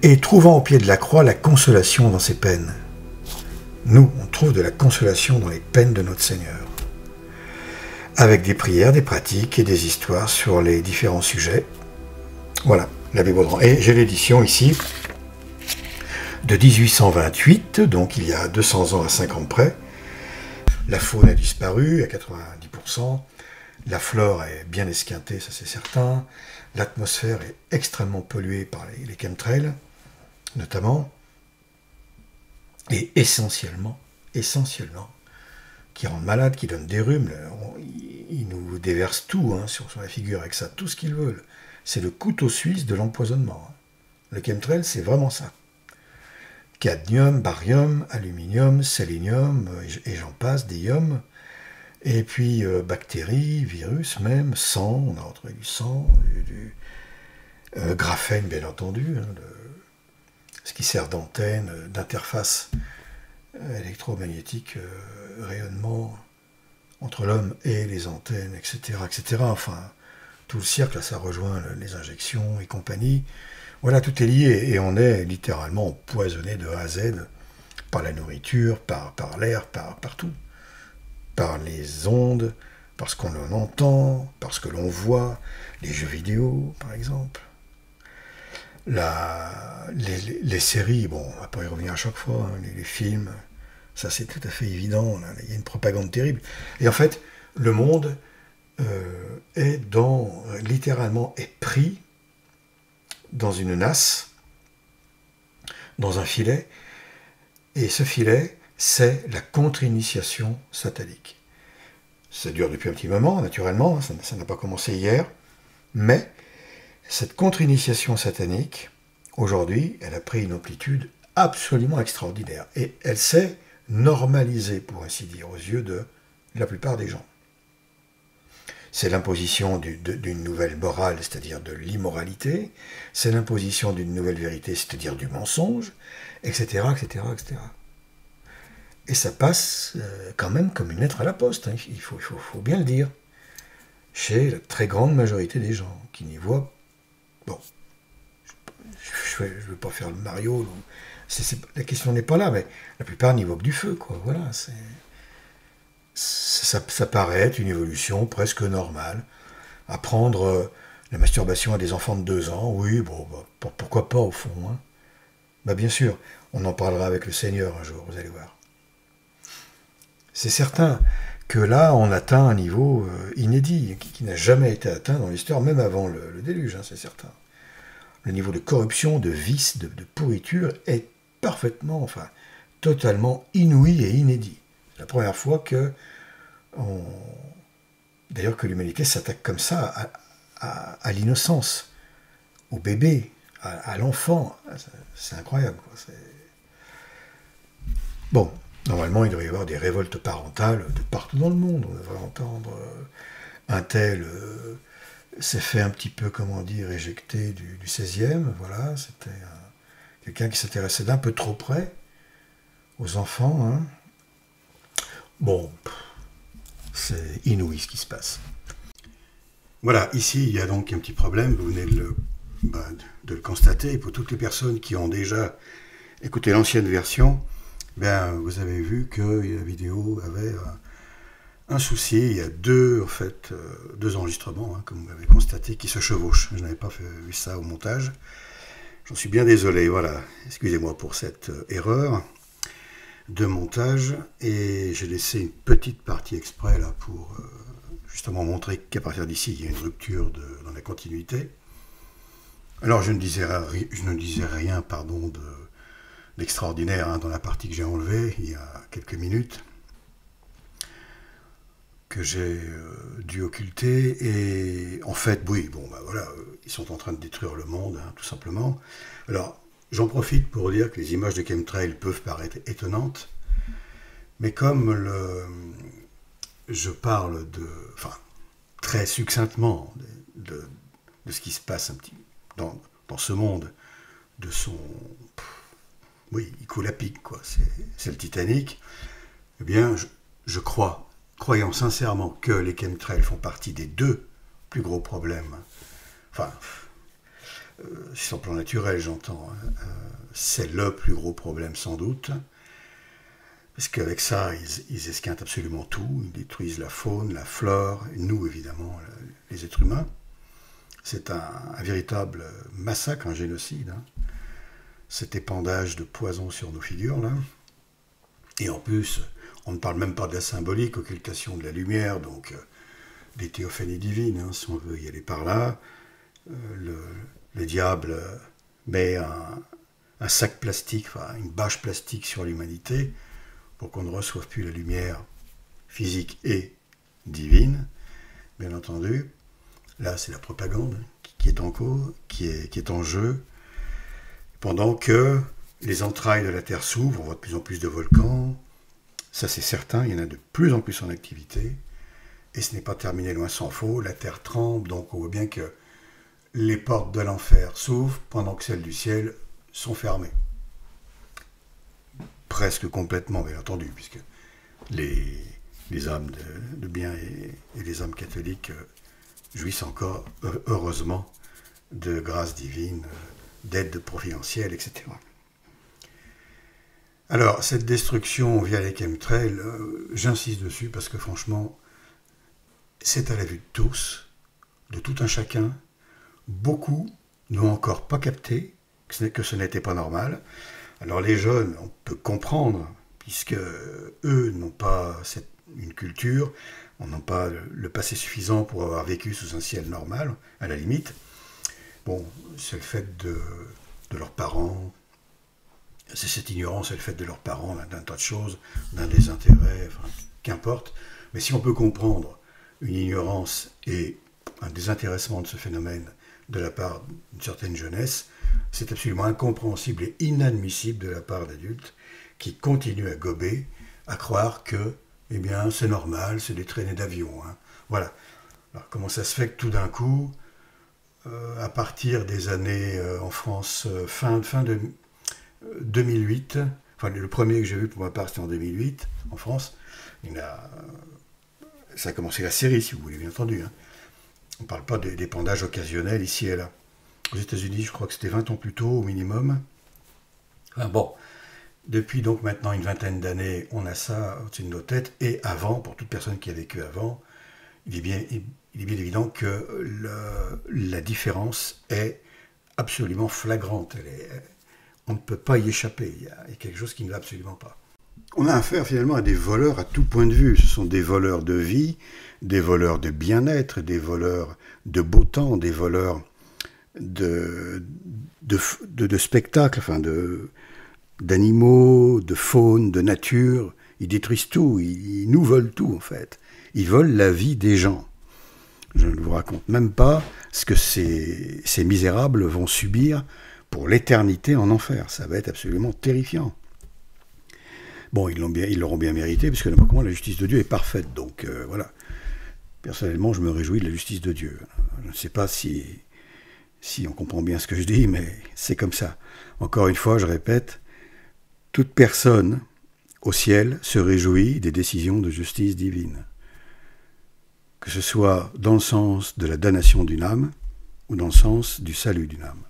et trouvant au pied de la croix la consolation dans ses peines. Nous, on trouve de la consolation dans les peines de notre Seigneur, avec des prières, des pratiques et des histoires sur les différents sujets. Voilà, l'abbé Baudran. Et j'ai l'édition ici de 1828, donc il y a 200 ans à 5 ans près. La faune a disparu à 90%, la flore est bien esquintée, ça c'est certain, l'atmosphère est extrêmement polluée par les chemtrails, notamment, et essentiellement, qui rendent malades, qui donnent des rhumes. Ils nous déversent tout hein, sur la figure avec ça, tout ce qu'ils veulent. C'est le couteau suisse de l'empoisonnement. Le chemtrail, c'est vraiment ça. Cadmium, barium, aluminium, sélénium, et j'en passe, déium. Et puis bactéries, virus même, sang, on a retrouvé du sang, du graphène bien entendu, hein, ce qui sert d'antenne, d'interface électromagnétique, rayonnement entre l'homme et les antennes, etc., etc. Enfin, tout le cirque, là, ça rejoint les injections et compagnie. Voilà, tout est lié et on est littéralement empoisonné de A à Z par la nourriture, par l'air, partout. Par les ondes, parce qu'on en entend, parce que l'on voit, les jeux vidéo, par exemple. Les séries, bon, on va pas y revenir à chaque fois, hein, les films, ça c'est tout à fait évident, là, il y a une propagande terrible. Et en fait, le monde littéralement est pris dans une nasse, dans un filet, et ce filet, c'est la contre-initiation satanique. Ça dure depuis un petit moment, naturellement, ça n'a pas commencé hier, mais cette contre-initiation satanique, aujourd'hui, elle a pris une amplitude absolument extraordinaire, et elle s'est normalisée, pour ainsi dire, aux yeux de la plupart des gens. C'est l'imposition d'une nouvelle morale, c'est-à-dire de l'immoralité, c'est l'imposition d'une nouvelle vérité, c'est-à-dire du mensonge, etc., etc., etc. Et ça passe quand même comme une lettre à la poste, hein, il faut bien le dire, chez la très grande majorité des gens qui n'y voient... Bon, je ne veux pas faire le Mario, la question n'est pas là, mais la plupart n'y voient que du feu, quoi, voilà, ça paraît être une évolution presque normale. Apprendre la masturbation à des enfants de 2 ans, oui, bon, pourquoi pas au fond, hein. Bah, bien sûr, on en parlera avec le Seigneur un jour, vous allez voir. C'est certain que là, on atteint un niveau inédit, qui n'a jamais été atteint dans l'histoire, même avant le déluge, hein, c'est certain. Le niveau de corruption, de vice, de pourriture est parfaitement, enfin, totalement inouï et inédit. C'est la première fois que d'ailleurs que l'humanité s'attaque comme ça à l'innocence, au bébé, à l'enfant. C'est incroyable, quoi. Bon, normalement, il devrait y avoir des révoltes parentales de partout dans le monde. On devrait entendre un tel s'est fait un petit peu, comment dire, éjecter du 16e. Voilà, c'était quelqu'un qui s'intéressait d'un peu trop près aux enfants. Hein. Bon, c'est inouï ce qui se passe. Voilà, ici, il y a donc un petit problème. Vous venez de le constater. Et pour toutes les personnes qui ont déjà écouté l'ancienne version, ben, vous avez vu que la vidéo avait un souci. Il y a deux enregistrements, hein, comme vous l'avez constaté, qui se chevauchent. Je n'avais pas vu ça au montage. J'en suis bien désolé. Voilà, excusez-moi pour cette erreur de montage. Et j'ai laissé une petite partie exprès là pour justement montrer qu'à partir d'ici, il y a une rupture dans la continuité. Alors je ne disais rien d'extraordinaire dans la partie que j'ai enlevée il y a quelques minutes, que j'ai dû occulter, et en fait, oui, bon, ben voilà, ils sont en train de détruire le monde, tout simplement. Alors, j'en profite pour dire que les images de chemtrail peuvent paraître étonnantes, mais comme je parle très succinctement de ce qui se passe un petit dans ce monde, de son... Oui, il coule à pic, quoi, c'est le Titanic, eh bien, je croyant sincèrement que les chemtrails font partie des 2 plus gros problèmes, enfin, sur le plan naturel, j'entends, c'est le plus gros problème sans doute, parce qu'avec ça, ils esquintent absolument tout, ils détruisent la faune, la flore, et nous, évidemment, les êtres humains. C'est un véritable massacre, un génocide, cet épandage de poison sur nos figures, là. Et en plus, on ne parle même pas de la symbolique, occultation de la lumière, donc des théophanies divines, si on veut y aller par là. Le diable met un sac plastique, enfin une bâche plastique sur l'humanité pour qu'on ne reçoive plus la lumière physique et divine, bien entendu. Là, c'est la propagande qui est en cours, qui est en jeu, pendant que les entrailles de la Terre s'ouvrent, on voit de plus en plus de volcans, ça c'est certain, il y en a de plus en plus en activité, et ce n'est pas terminé loin s'en faut, la Terre tremble, donc on voit bien que les portes de l'enfer s'ouvrent, pendant que celles du ciel sont fermées. Presque complètement, bien entendu, puisque les âmes de bien et les âmes catholiques jouissent encore, heureusement, de grâce divine, d'aide providentielle, etc. Alors, cette destruction via les chemtrails, j'insiste dessus parce que franchement, c'est à la vue de tous, de tout un chacun. Beaucoup n'ont encore pas capté que ce n'était pas normal. Alors les jeunes, on peut comprendre, puisque eux n'ont pas une culture, n'ont pas le passé suffisant pour avoir vécu sous un ciel normal, à la limite. Bon, c'est le fait de leurs parents, c'est cette ignorance, c'est le fait de leurs parents, d'un tas de choses, d'un désintérêt, enfin, qu'importe. Mais si on peut comprendre une ignorance et un désintéressement de ce phénomène de la part d'une certaine jeunesse, c'est absolument incompréhensible et inadmissible de la part d'adultes qui continuent à gober, à croire que, eh bien, c'est normal, c'est des traînées d'avion. Voilà. Alors, comment ça se fait que tout d'un coup, à partir des années en France, fin de 2008, enfin le premier que j'ai vu pour ma part c'était en 2008 en France, ça a commencé la série si vous voulez bien entendu. On ne parle pas d'épandage occasionnel ici et là. Aux États-Unis, je crois que c'était 20 ans plus tôt au minimum. Enfin, bon, depuis donc maintenant une vingtaine d'années, on a ça au-dessus de nos têtes. Et avant, pour toute personne qui a vécu avant, il est bien évident que la différence est absolument flagrante. On ne peut pas y échapper. Il y a quelque chose qui ne va absolument pas. On a affaire finalement à des voleurs à tout point de vue. Ce sont des voleurs de vie, des voleurs de bien-être, des voleurs de beau temps, des voleurs de spectacles, enfin d'animaux, de faune, de nature. Ils détruisent tout, ils nous volent tout en fait. Ils volent la vie des gens. Je ne vous raconte même pas ce que ces misérables vont subir pour l'éternité en enfer. Ça va être absolument terrifiant. Bon, ils l'auront bien mérité, parce que n'importe comment la justice de Dieu est parfaite. Donc voilà. Personnellement, je me réjouis de la justice de Dieu. Je ne sais pas si on comprend bien ce que je dis, mais c'est comme ça. Encore une fois, je répète, toute personne au ciel se réjouit des décisions de justice divine. Que ce soit dans le sens de la damnation d'une âme, ou dans le sens du salut d'une âme.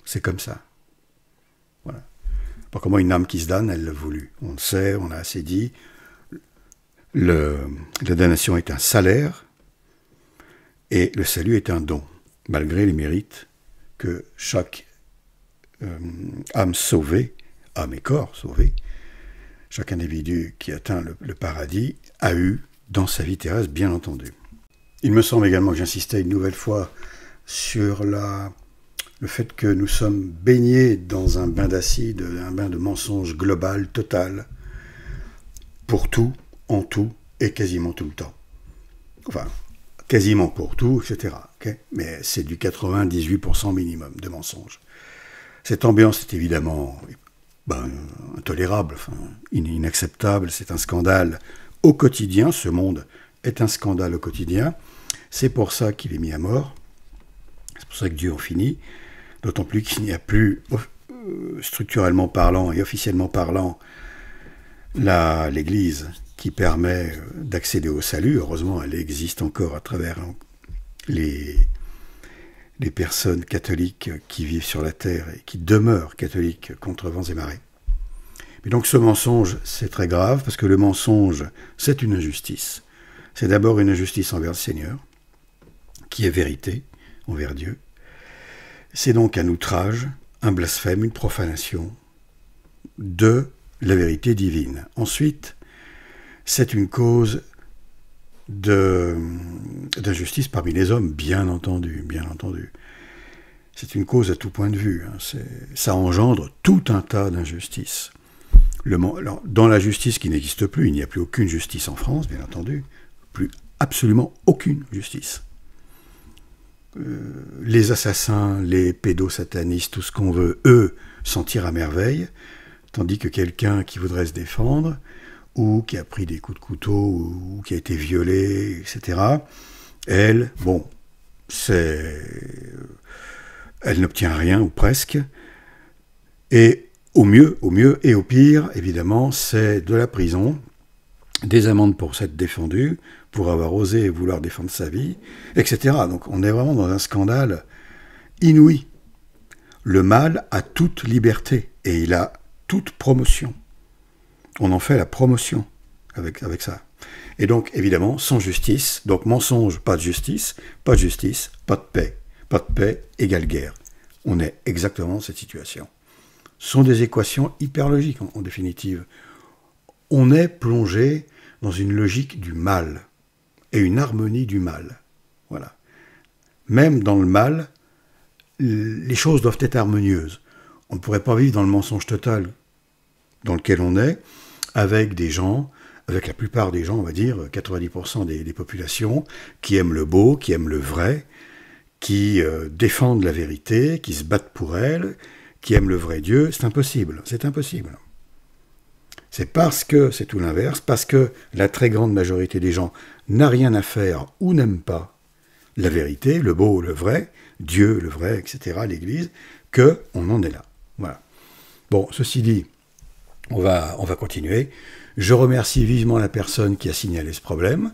C'est comme ça. Voilà. Pas comment une âme qui se damne, elle l'a voulu. On le sait, on a assez dit. La damnation est un salaire et le salut est un don, malgré les mérites que chaque âme sauvée, âme et corps sauvés, chaque individu qui atteint le paradis a eu dans sa vie terrestre, bien entendu. Il me semble également que j'insistais une nouvelle fois sur le fait que nous sommes baignés dans un bain d'acide, un bain de mensonge global, total, pour tout, en tout et quasiment tout le temps. Enfin, quasiment pour tout, etc. Okay, mais c'est du 98% minimum de mensonges. Cette ambiance est évidemment intolérable, enfin, inacceptable, c'est un scandale au quotidien, ce monde est un scandale au quotidien, c'est pour ça qu'il est mis à mort, c'est pour ça que Dieu en finit, d'autant plus qu'il n'y a plus, structurellement parlant et officiellement parlant, l'Église qui permet d'accéder au salut. Heureusement, elle existe encore à travers les personnes catholiques qui vivent sur la terre et qui demeurent catholiques contre vents et marées. Mais donc ce mensonge, c'est très grave, parce que le mensonge, c'est une injustice. C'est d'abord une injustice envers le Seigneur, qui est vérité envers Dieu. C'est donc un outrage, un blasphème, une profanation de la vérité divine. Ensuite, c'est une cause d'injustice parmi les hommes, bien entendu, bien entendu. C'est une cause à tout point de vue. Ça engendre tout un tas d'injustices. Dans la justice qui n'existe plus, il n'y a plus aucune justice en France, bien entendu, plus absolument aucune justice. Les assassins, les pédosatanistes, tout ce qu'on veut, eux, s'en tirent à merveille, tandis que quelqu'un qui voudrait se défendre, ou qui a pris des coups de couteau, ou qui a été violé, etc., elle, elle n'obtient rien, ou presque, et au mieux et au pire, évidemment, c'est de la prison, des amendes pour s'être défendu, pour avoir osé vouloir défendre sa vie, etc. Donc on est vraiment dans un scandale inouï. Le mal a toute liberté, et il a toute promotion. On en fait la promotion avec ça. Et donc, évidemment, sans justice, donc mensonge, pas de justice, pas de justice, pas de paix. Pas de paix égale guerre. On est exactement dans cette situation. Ce sont des équations hyper logiques, en définitive. On est plongé dans une logique du mal et une harmonie du mal. Voilà. Même dans le mal, les choses doivent être harmonieuses. On ne pourrait pas vivre dans le mensonge total dans lequel on est, avec des gens, avec la plupart des gens, on va dire, 90% des populations, qui aiment le beau, qui aiment le vrai, qui défendent la vérité, qui se battent pour elle, qui aiment le vrai Dieu. C'est impossible, c'est impossible. C'est parce que c'est tout l'inverse, parce que la très grande majorité des gens n'a rien à faire ou n'aime pas la vérité, le beau, le vrai, Dieu, le vrai, etc., l'Église, qu'on en est là. Voilà. Bon, ceci dit, on va continuer. Je remercie vivement la personne qui a signalé ce problème.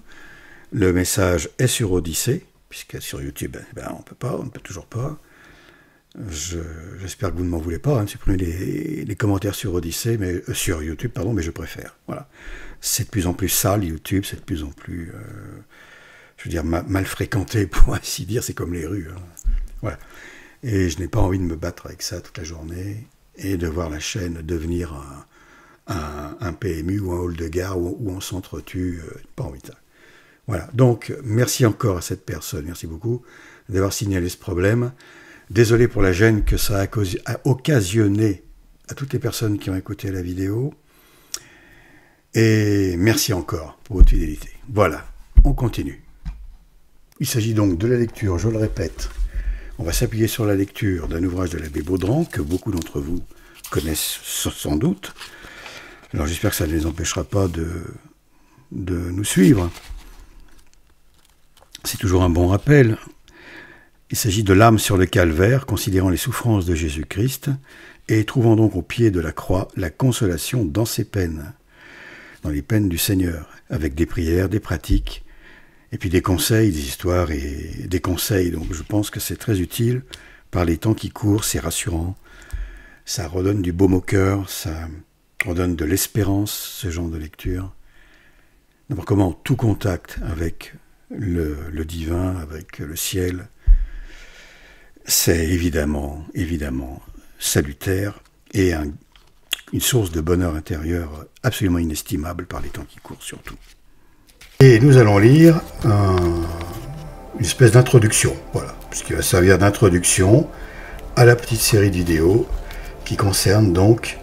Le message est sur Odyssée, puisque sur YouTube, on ne peut toujours pas. J'espère que vous ne m'en voulez pas, de supprimer les commentaires sur Odyssée, sur YouTube, mais je préfère. Voilà. C'est de plus en plus sale, YouTube, c'est de plus en plus, mal fréquenté, pour ainsi dire, c'est comme les rues. Voilà. Et je n'ai pas envie de me battre avec ça toute la journée, et de voir la chaîne devenir un PMU ou un hall de gare où on s'entretue, pas envie de ça. Voilà, donc merci encore à cette personne, merci beaucoup d'avoir signalé ce problème. Désolé pour la gêne que ça a occasionné à toutes les personnes qui ont écouté la vidéo. Et merci encore pour votre fidélité. Voilà, on continue. Il s'agit donc de la lecture, je le répète. On va s'appuyer sur la lecture d'un ouvrage de l'abbé Baudran, que beaucoup d'entre vous connaissent sans doute. Alors j'espère que ça ne les empêchera pas de nous suivre. C'est toujours un bon rappel. Il s'agit de l'âme sur le calvaire, considérant les souffrances de Jésus-Christ, et trouvant donc au pied de la croix la consolation dans ses peines, dans les peines du Seigneur, avec des prières, des pratiques, et puis des conseils, des histoires et des conseils. Donc je pense que c'est très utile par les temps qui courent, c'est rassurant, ça redonne du baume au cœur, ça redonne de l'espérance, ce genre de lecture. D'abord, comment tout contact avec le divin, avec le ciel, c'est évidemment salutaire et une source de bonheur intérieur absolument inestimable par les temps qui courent surtout. Et nous allons lire une espèce d'introduction, voilà, ce qui va servir d'introduction à la petite série de vidéos qui concerne donc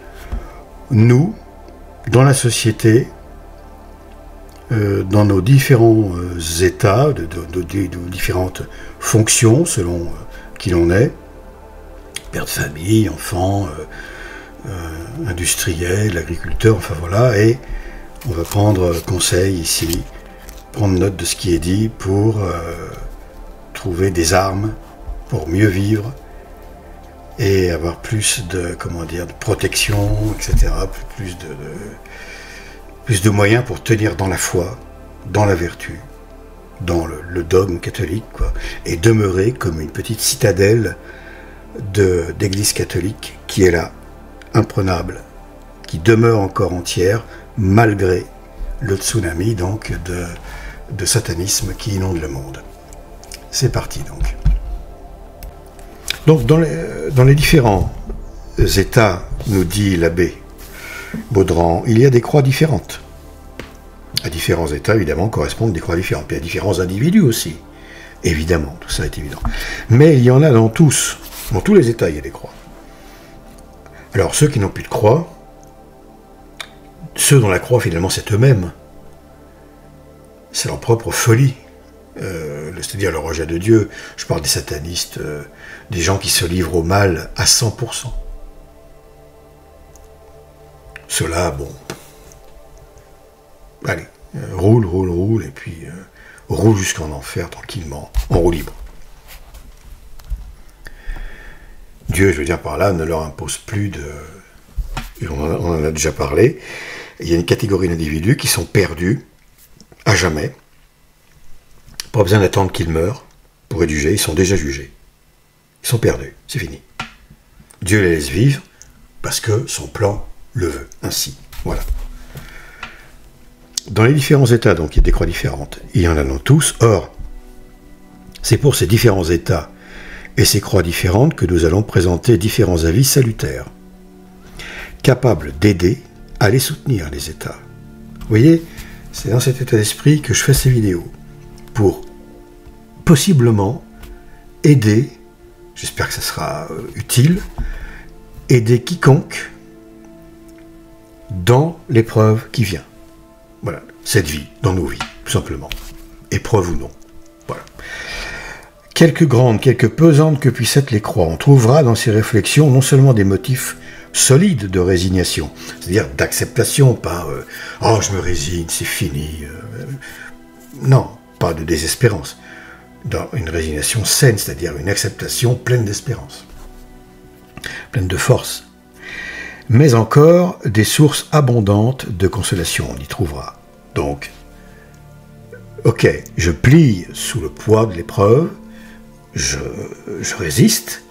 nous, dans la société, dans nos différents états, de différentes fonctions selon qui l'on est, père de famille, enfant, industriel, agriculteur, enfin voilà, et on va prendre conseil ici, prendre note de ce qui est dit pour trouver des armes pour mieux vivre et avoir plus de, comment dire, de protection, etc., plus de moyens pour tenir dans la foi, dans la vertu, dans le dogme catholique, quoi, et demeurer comme une petite citadelle d'église catholique qui est là, imprenable, qui demeure encore entière, malgré le tsunami donc de satanisme qui inonde le monde. C'est parti donc. Donc dans les différents états, nous dit l'abbé Baudran, il y a des croix différentes. À différents états, évidemment, correspondent des croix différentes. Puis à différents individus aussi. Évidemment, tout ça est évident. Mais il y en a dans tous les états, il y a des croix. Alors ceux qui n'ont plus de croix, ceux dont la croix finalement c'est eux-mêmes, c'est leur propre folie, c'est-à-dire le rejet de Dieu. Je parle des satanistes, des gens qui se livrent au mal à 100%. Ceux-là, bon, allez, roule, et puis roule jusqu'en enfer tranquillement, en roue libre. Dieu, je veux dire par là, ne leur impose plus de... On en a déjà parlé. Il y a une catégorie d'individus qui sont perdus à jamais. Pas besoin d'attendre qu'ils meurent pour être jugés. Ils sont déjà jugés. Ils sont perdus. C'est fini. Dieu les laisse vivre parce que son plan le veut ainsi. Voilà. Dans les différents états, donc, il y a des croix différentes. Il y en a dans tous. Or, c'est pour ces différents états et ces croix différentes que nous allons présenter différents avis salutaires, capables d'aider à les soutenir, les états. Vous voyez, c'est dans cet état d'esprit que je fais ces vidéos, pour possiblement aider, j'espère que ça sera utile, aider quiconque dans l'épreuve qui vient. Voilà, cette vie, dans nos vies, tout simplement. Épreuve ou non. Voilà. Quelque grandes, quelque pesantes que puissent être les croix, on trouvera dans ces réflexions non seulement des motifs solides de résignation, c'est-à-dire d'acceptation, pas « oh, je me résigne, c'est fini ». Non, pas de désespérance. Dans une résignation saine, c'est-à-dire une acceptation pleine d'espérance, pleine de force. Mais encore des sources abondantes de consolation, on y trouvera. Donc, ok, je plie sous le poids de l'épreuve, je résiste,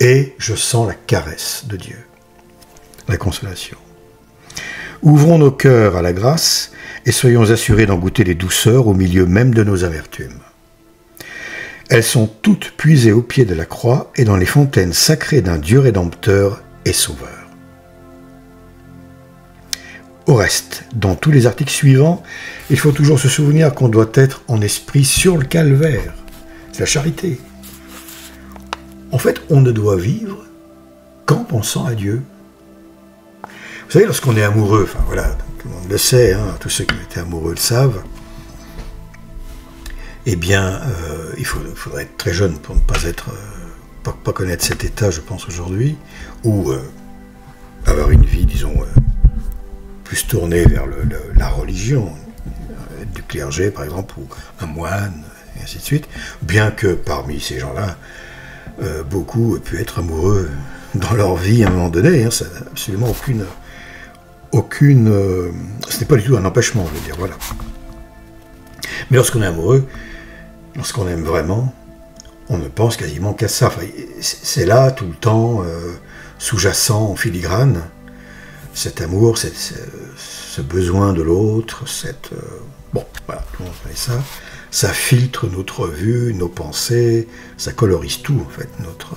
et je sens la caresse de Dieu, la consolation. Ouvrons nos cœurs à la grâce, et soyons assurés d'en goûter les douceurs au milieu même de nos amertumes. Elles sont toutes puisées au pied de la croix et dans les fontaines sacrées d'un Dieu rédempteur et sauveur. Au reste, dans tous les articles suivants, il faut toujours se souvenir qu'on doit être en esprit sur le calvaire. C'est la charité. En fait, on ne doit vivre qu'en pensant à Dieu. Vous savez, lorsqu'on est amoureux, enfin voilà, tout le monde le sait, hein, tous ceux qui ont été amoureux le savent, eh bien, il faudrait être très jeune pour ne pas être, pas connaître cet état, je pense, aujourd'hui, ou avoir une vie, disons, plus tournée vers la religion, être du clergé, par exemple, ou un moine, et ainsi de suite, bien que parmi ces gens-là, beaucoup aient pu être amoureux dans leur vie à un moment donné, hein, ça n'a absolument ce n'est pas du tout un empêchement, je veux dire, voilà. Mais lorsqu'on est amoureux, lorsqu'on aime vraiment, on ne pense quasiment qu'à ça. Enfin, c'est là, tout le temps, sous-jacent, en filigrane, cet amour, ce besoin de l'autre, bon, voilà, tout le monde fait ça. Ça filtre notre vue, nos pensées, ça colorise tout, en fait, notre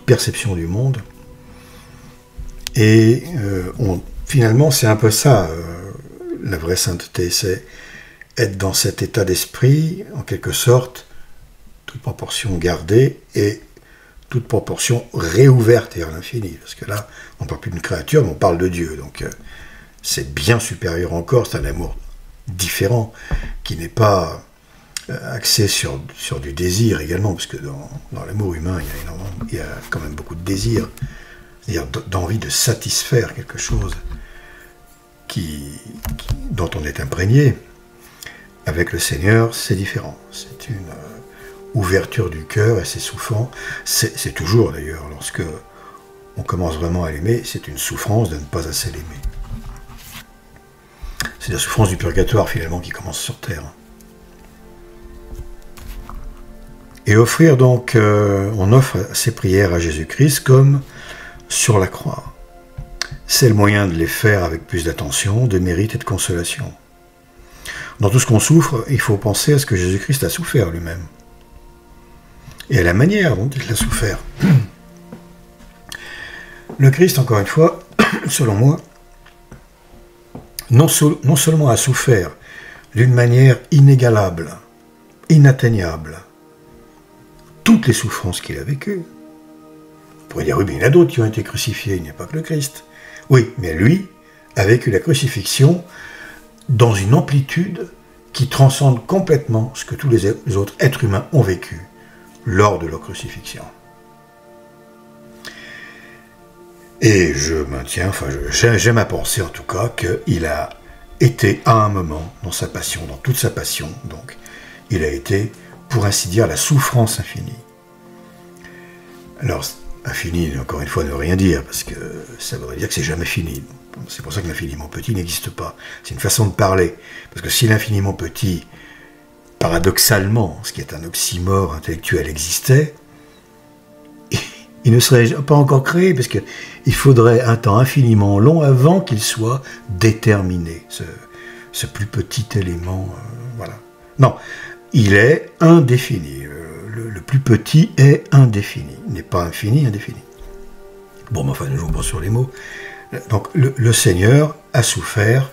perception du monde. Et finalement, c'est un peu ça, la vraie sainteté, c'est être dans cet état d'esprit, en quelque sorte, toute proportion gardée et toute proportion réouverte vers l'infini. Parce que là, on ne parle plus d'une créature, mais on parle de Dieu. Donc c'est bien supérieur encore, c'est un amour différent, qui n'est pas axé sur du désir également, parce que dans l'amour humain, il y a quand même beaucoup de désir, c'est-à-dire d'envie de satisfaire quelque chose dont on est imprégné. Avec le Seigneur, c'est différent. C'est une ouverture du cœur et c'est souffrant. C'est toujours d'ailleurs, lorsque on commence vraiment à l'aimer, c'est une souffrance de ne pas assez l'aimer. C'est la souffrance du purgatoire finalement qui commence sur terre. Et offrir donc, on offre ces prières à Jésus-Christ comme sur la croix. C'est le moyen de les faire avec plus d'attention, de mérite et de consolation. Dans tout ce qu'on souffre, il faut penser à ce que Jésus-Christ a souffert lui-même. Et à la manière dont il l'a souffert. Le Christ, encore une fois, selon moi, non seulement a souffert d'une manière inégalable, inatteignable, toutes les souffrances qu'il a vécues. On pourrait dire, oui, mais il y en a d'autres qui ont été crucifiés, il n'y a pas que le Christ. Oui, mais lui a vécu la crucifixion dans une amplitude qui transcende complètement ce que tous les autres êtres humains ont vécu lors de leur crucifixion. Et je maintiens, enfin j'aime à penser en tout cas qu'il a été à un moment dans sa passion, dans toute sa passion, donc il a été, pour ainsi dire, la souffrance infinie. Alors, infini, encore une fois, ne veut rien dire, parce que ça voudrait dire que c'est jamais fini. C'est pour ça que l'infiniment petit n'existe pas. C'est une façon de parler. Parce que si l'infiniment petit, paradoxalement, ce qui est un oxymore intellectuel, existait, il ne serait pas encore créé, parce qu'il faudrait un temps infiniment long avant qu'il soit déterminé, ce plus petit élément. Voilà. Non, il est indéfini. Le plus petit est indéfini. Il n'est pas infini, indéfini. Bon, mais enfin, ne jouons pas sur les mots. Donc, le Seigneur a souffert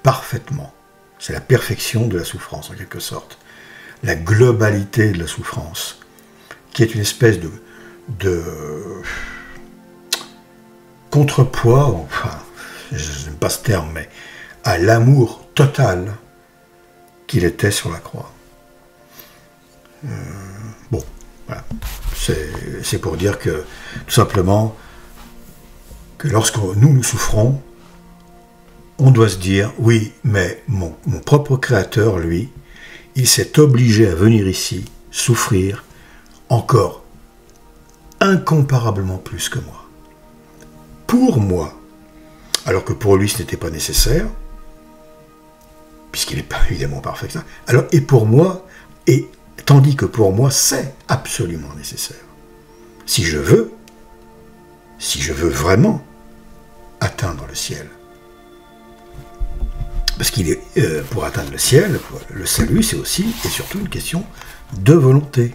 parfaitement. C'est la perfection de la souffrance, en quelque sorte. La globalité de la souffrance, qui est une espèce de contrepoids, enfin, je n'aime pas ce terme, mais à l'amour total qu'il était sur la croix. Bon, voilà. C'est pour dire que, tout simplement, que lorsque nous souffrons, on doit se dire, oui, mais mon propre Créateur, lui, il s'est obligé à venir ici, souffrir, encore incomparablement plus que moi. Pour moi, alors que pour lui ce n'était pas nécessaire, puisqu'il n'est pas évidemment parfait, alors, et pour moi, et tandis que pour moi c'est absolument nécessaire. Si je veux vraiment atteindre le ciel. Parce qu'il est, pour atteindre le ciel, le salut, c'est aussi et surtout une question de volonté.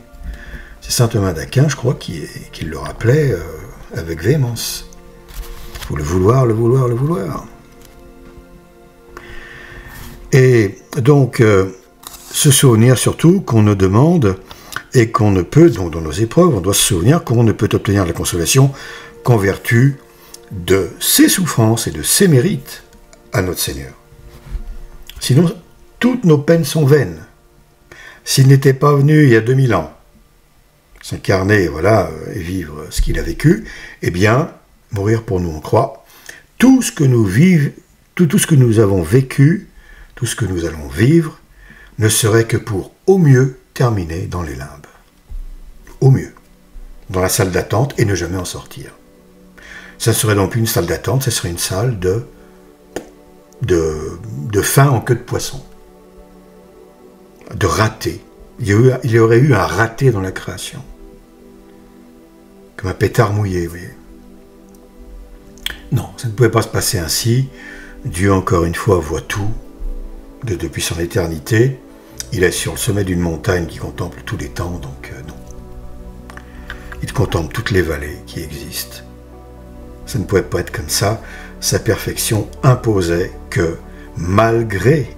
C'est saint Thomas d'Aquin, je crois, qui le rappelait avec véhémence. Il faut le vouloir, le vouloir, le vouloir. Et donc, se souvenir surtout qu'on ne demande et qu'on ne peut, donc dans nos épreuves, on doit se souvenir qu'on ne peut obtenir la consolation qu'en vertu de ses souffrances et de ses mérites à notre Seigneur. Sinon, toutes nos peines sont vaines. S'il n'était pas venu il y a 2000 ans, s'incarner, voilà, et vivre ce qu'il a vécu, eh bien, mourir pour nous en croix, tout ce que nous vivons, tout ce que nous avons vécu, tout ce que nous allons vivre, ne serait que pour, au mieux, terminer dans les limbes. Au mieux. Dans la salle d'attente et ne jamais en sortir. Ça ne serait donc plus une salle d'attente, ça serait une salle de fin en queue de poisson. De raté. Il y aurait eu un raté dans la création. Comme un pétard mouillé, vous voyez. Non, ça ne pouvait pas se passer ainsi. Dieu, encore une fois, voit tout. Depuis son éternité. Il est sur le sommet d'une montagne qui contemple tous les temps, donc non. Il contemple toutes les vallées qui existent. Ça ne pouvait pas être comme ça. Sa perfection imposait que, malgré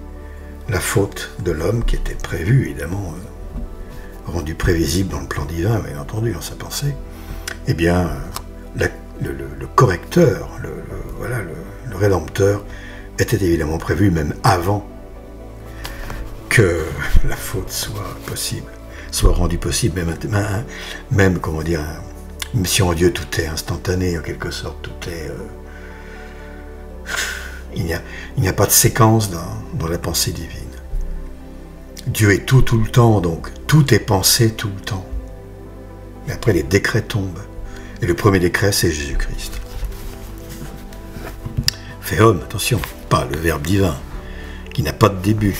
la faute de l'homme, qui était prévue, évidemment, rendu prévisible dans le plan divin, bien entendu, dans sa pensée, eh bien, le correcteur, le rédempteur, était évidemment prévu même avant que la faute soit possible, soit rendue possible, même comment dire, même si en Dieu tout est instantané, en quelque sorte, tout est... il n'y a pas de séquence dans la pensée divine. Dieu est tout le temps, donc tout est pensé tout le temps. Mais après, les décrets tombent. Et le premier décret, c'est Jésus-Christ. Fait homme, attention, pas le Verbe divin, qui n'a pas de début.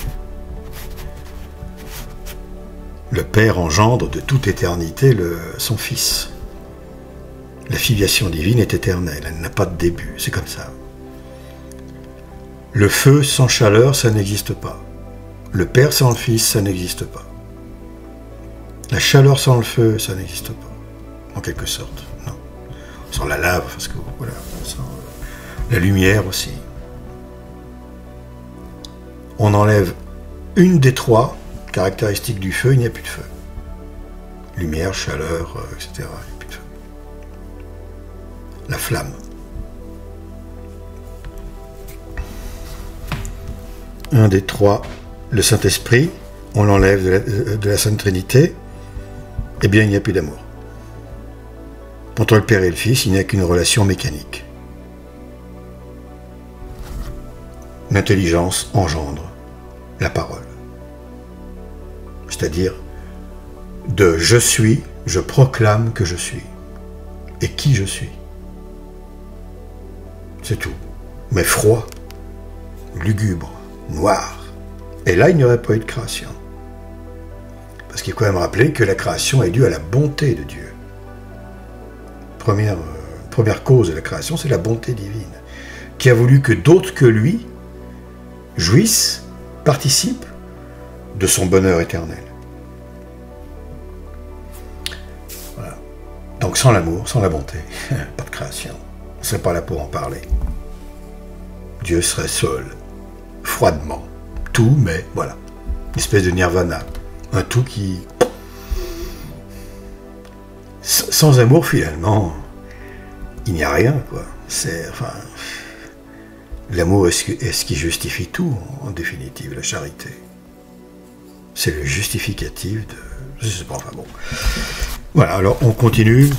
Le Père engendre de toute éternité son Fils. La filiation divine est éternelle, elle n'a pas de début, c'est comme ça. Le feu sans chaleur, ça n'existe pas. Le Père sans le Fils, ça n'existe pas. La chaleur sans le feu, ça n'existe pas, en quelque sorte. Non. Sans la lave, parce que voilà, sans la lumière aussi. On enlève une des trois caractéristiques du feu, il n'y a plus de feu. Lumière, chaleur, etc. Il n'y a plus de feu. La flamme. Un des trois, le Saint-Esprit, on l'enlève de la Sainte Trinité, eh bien il n'y a plus d'amour. Entre le Père et le Fils, il n'y a qu'une relation mécanique. L'intelligence engendre la parole. C'est-à-dire, de je suis, je proclame que je suis. Et qui je suis. C'est tout. Mais froid, lugubre, noir. Et là, il n'y aurait pas eu de création. Parce qu'il faut quand même rappeler que la création est due à la bonté de Dieu. Première cause de la création, c'est la bonté divine, qui a voulu que d'autres que lui jouissent, participent de son bonheur éternel. Voilà. Donc sans l'amour, sans la bonté, pas de création. On ne serait pas là pour en parler. Dieu serait seul, froidement, tout, mais voilà, une espèce de nirvana, un tout qui... Sans amour, finalement, il n'y a rien, quoi. L'amour est ce qui justifie tout, en définitive, la charité. C'est le justificatif de... Je sais pas, enfin bon. Voilà, alors on continue.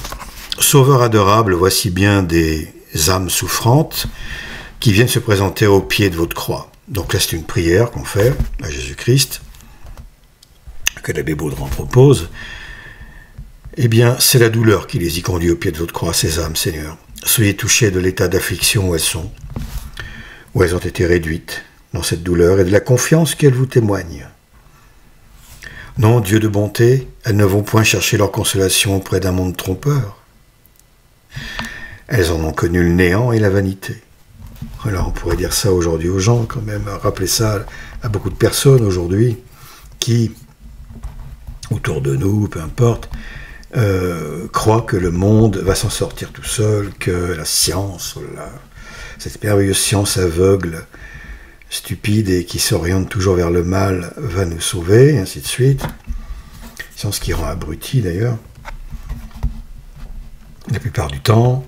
Sauveur adorable, voici bien des âmes souffrantes qui viennent se présenter au pied de votre croix. Donc là, c'est une prière qu'on fait à Jésus-Christ, que l'abbé Baudran propose. Eh bien, c'est la douleur qui les y conduit au pied de votre croix, ces âmes, Seigneur. Soyez touchés de l'état d'affliction où elles sont, où elles ont été réduites dans cette douleur, et de la confiance qu'elles vous témoignent. Non, Dieu de bonté, elles ne vont point chercher leur consolation auprès d'un monde trompeur. Elles en ont connu le néant et la vanité. Alors on pourrait dire ça aujourd'hui aux gens, quand même, rappeler ça à beaucoup de personnes aujourd'hui, qui, autour de nous, peu importe, croient que le monde va s'en sortir tout seul, que la science, cette merveilleuse science aveugle, stupide et qui s'oriente toujours vers le mal, va nous sauver, et ainsi de suite. Science qui rend abruti d'ailleurs. La plupart du temps,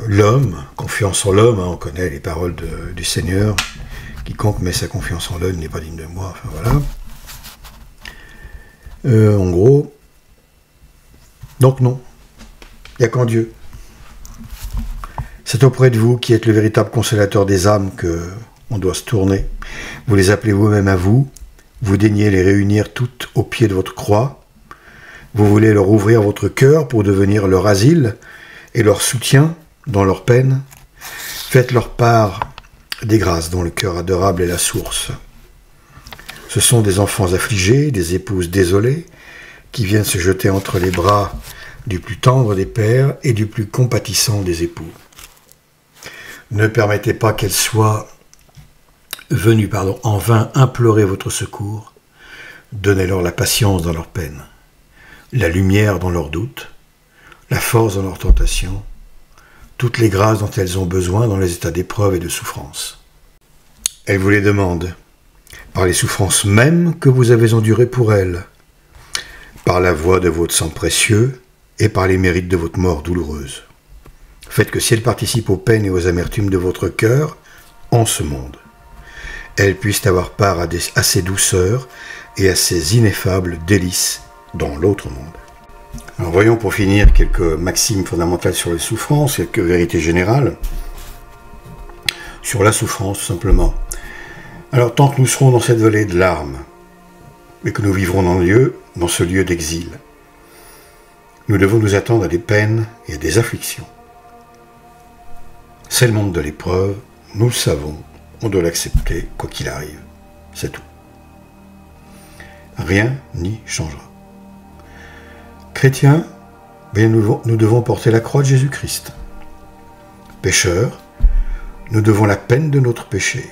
l'homme, confiance en l'homme, on connaît les paroles du Seigneur, quiconque met sa confiance en l'homme n'est pas digne de moi, enfin voilà. En gros, donc non, il n'y a qu'en Dieu. C'est auprès de vous qui êtes le véritable consolateur des âmes que on doit se tourner. Vous les appelez vous-même à vous, vous daignez les réunir toutes au pied de votre croix, vous voulez leur ouvrir votre cœur pour devenir leur asile et leur soutien dans leur peine. Faites leur part des grâces dont le cœur adorable est la source. Ce sont des enfants affligés, des épouses désolées, qui viennent se jeter entre les bras du plus tendre des pères et du plus compatissant des époux. Ne permettez pas qu'elles soient venues en vain implorer votre secours. Donnez-leur la patience dans leur peine, la lumière dans leurs doutes, la force dans leurs tentations, toutes les grâces dont elles ont besoin dans les états d'épreuve et de souffrance. Elle vous les demande, par les souffrances mêmes que vous avez endurées pour elles, par la voie de votre sang précieux et par les mérites de votre mort douloureuse. Faites que si elle participe aux peines et aux amertumes de votre cœur en ce monde, elle puisse avoir part à ses douceurs et à ses ineffables délices dans l'autre monde. Alors voyons pour finir quelques maximes fondamentales sur les souffrances, quelques vérités générales sur la souffrance tout simplement. Alors tant que nous serons dans cette vallée de larmes et que nous vivrons dans ce lieu d'exil, nous devons nous attendre à des peines et à des afflictions. C'est le monde de l'épreuve, nous le savons, on doit l'accepter quoi qu'il arrive, c'est tout. Rien n'y changera. Chrétiens, bien nous devons porter la croix de Jésus-Christ. Pécheurs, nous devons la peine de notre péché.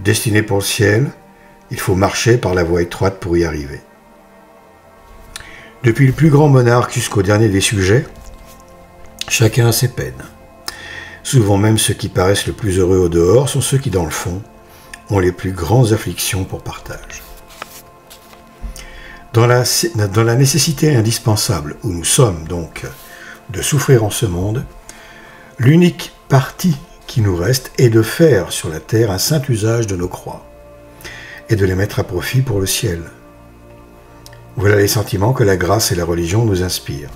Destinés pour le ciel, il faut marcher par la voie étroite pour y arriver. Depuis le plus grand monarque jusqu'au dernier des sujets, chacun a ses peines. Souvent même ceux qui paraissent le plus heureux au dehors sont ceux qui, dans le fond, ont les plus grandes afflictions pour partage. Dans la nécessité indispensable où nous sommes donc de souffrir en ce monde, l'unique parti qui nous reste est de faire sur la terre un saint usage de nos croix et de les mettre à profit pour le ciel. Voilà les sentiments que la grâce et la religion nous inspirent.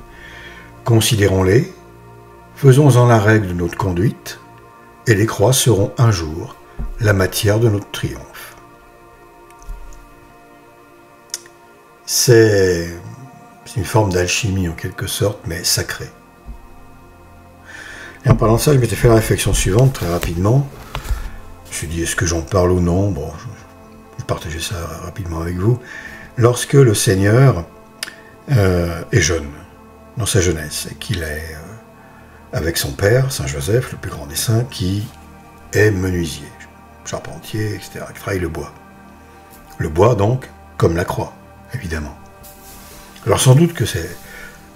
Considérons-les, faisons-en la règle de notre conduite, et les croix seront un jour la matière de notre triomphe. C'est une forme d'alchimie en quelque sorte, mais sacrée. Et en parlant de ça, je m'étais fait la réflexion suivante très rapidement. Je me suis dit, est-ce que j'en parle ou non? Bon, je vais partager ça rapidement avec vous. Lorsque le Seigneur est jeune, dans sa jeunesse, et qu'il est avec son père, Saint Joseph, le plus grand des saints, qui est menuisier, charpentier, etc., qui travaille le bois. Le bois, donc, comme la croix, évidemment. Alors sans doute que c'est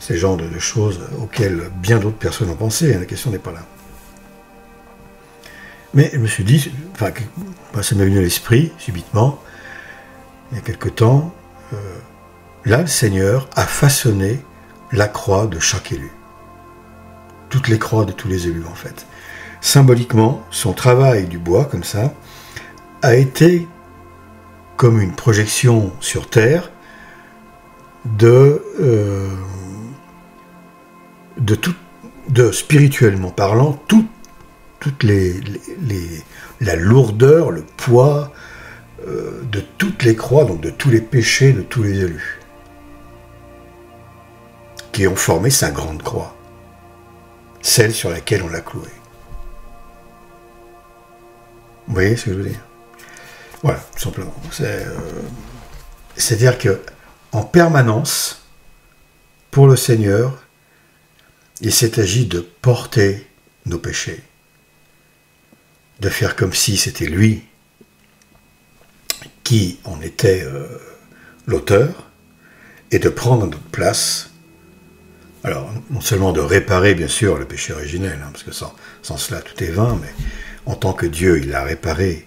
le genre de choses auxquelles bien d'autres personnes ont pensé, hein, la question n'est pas là. Mais je me suis dit, enfin, ça m'est venu à l'esprit, subitement, il y a quelque temps, là, le Seigneur a façonné la croix de chaque élu. Toutes les croix de tous les élus, en fait. Symboliquement, son travail du bois, comme ça, a été comme une projection sur terre de spirituellement parlant, toute la lourdeur, le poids de toutes les croix, donc de tous les péchés de tous les élus, qui ont formé sa grande croix, celle sur laquelle on l'a clouée. Vous voyez ce que je veux dire? Voilà, tout simplement. C'est-à-dire que en permanence, pour le Seigneur, il s'est agi de porter nos péchés, de faire comme si c'était lui qui en était l'auteur, et de prendre notre place. Alors, non seulement de réparer, bien sûr, le péché originel, hein, parce que sans cela, tout est vain, mais en tant que Dieu, il a réparé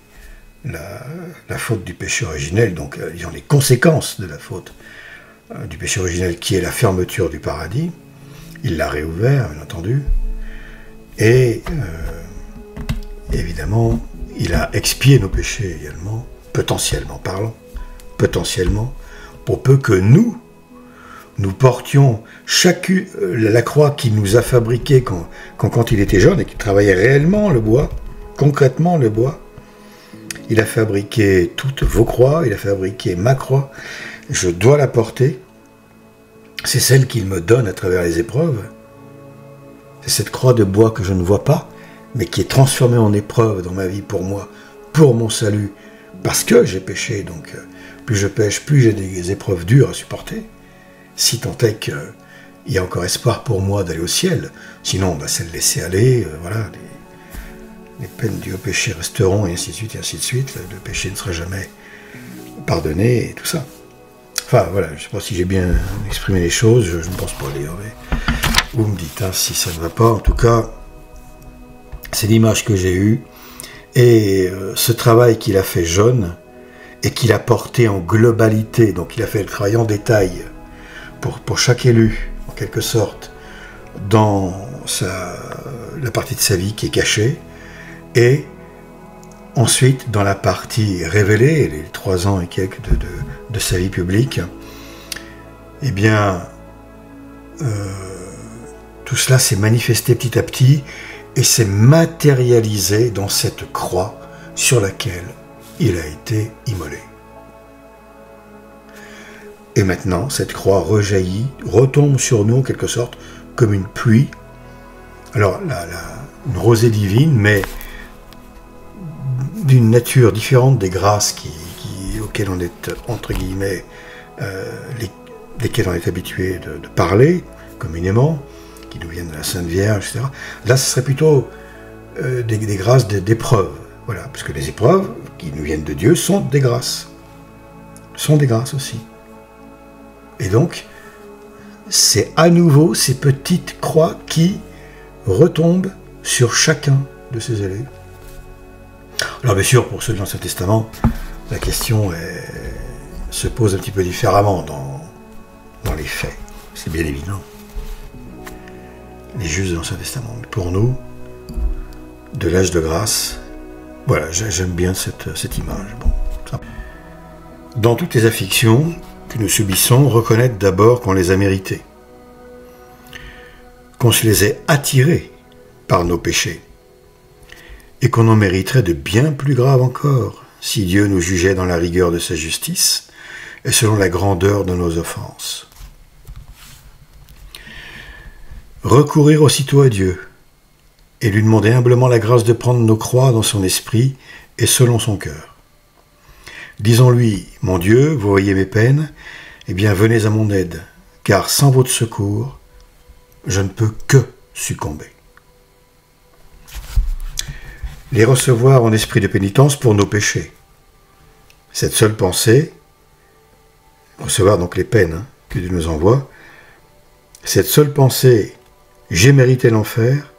la faute du péché originel, donc disons les conséquences de la faute du péché originel, qui est la fermeture du paradis. Il l'a réouvert, bien entendu, et évidemment, il a expié nos péchés également, potentiellement parlant, pour peu que nous portions la croix qu'il nous a fabriquée quand il était jeune et qu'il travaillait réellement le bois, concrètement le bois. Il a fabriqué toutes vos croix, il a fabriqué ma croix. Je dois la porter. C'est celle qu'il me donne à travers les épreuves. C'est cette croix de bois que je ne vois pas, mais qui est transformée en épreuve dans ma vie pour moi, pour mon salut, parce que j'ai péché. Donc, plus je pêche, plus j'ai des épreuves dures à supporter. Si tant est qu'il y a encore espoir pour moi d'aller au ciel. Sinon, c'est le laisser aller, voilà. Les peines dues au péché resteront, et ainsi de suite, et ainsi de suite. Le péché ne sera jamais pardonné, et tout ça. Enfin, voilà, je ne sais pas si j'ai bien exprimé les choses, je ne pense pas d'ailleurs. Vous me dites si ça ne va pas. En tout cas, c'est l'image que j'ai eue. Et ce travail qu'il a fait jeune et qu'il a porté en globalité. Donc il a fait le travail en détail pour chaque élu, en quelque sorte, dans la partie de sa vie qui est cachée, et ensuite dans la partie révélée, les 3 ans et quelques de sa vie publique, eh bien, tout cela s'est manifesté petit à petit et s'est matérialisé dans cette croix sur laquelle il a été immolé. Et maintenant, cette croix rejaillit, retombe sur nous en quelque sorte comme une pluie. Alors, une rosée divine, mais d'une nature différente des grâces auxquelles on est, entre guillemets, lesquelles on est habitué de parler communément, qui nous viennent de la Sainte Vierge, etc. Là, ce serait plutôt des grâces d'épreuves. Voilà, parce que les épreuves qui nous viennent de Dieu sont des grâces. Sont des grâces aussi. Et donc, c'est à nouveau ces petites croix qui retombent sur chacun de ces élus. Alors bien sûr, pour ceux de l'Ancien Testament, la question se pose un petit peu différemment dans les faits. C'est bien évident. Les justes de l'Ancien Testament. Mais pour nous, de l'âge de grâce, voilà, j'aime bien cette image. Bon. Dans toutes les afflictions que nous subissons, reconnaître d'abord qu'on les a méritées, qu'on se les ait attirées par nos péchés, et qu'on en mériterait de bien plus graves encore, si Dieu nous jugeait dans la rigueur de sa justice, et selon la grandeur de nos offenses. Recourir aussitôt à Dieu, et lui demander humblement la grâce de prendre nos croix dans son esprit et selon son cœur. Disons-lui, mon Dieu, vous voyez mes peines, eh bien venez à mon aide, car sans votre secours, je ne peux que succomber. Les recevoir en esprit de pénitence pour nos péchés. Cette seule pensée, recevoir donc les peines que Dieu nous envoie, cette seule pensée, j'ai mérité l'enfer,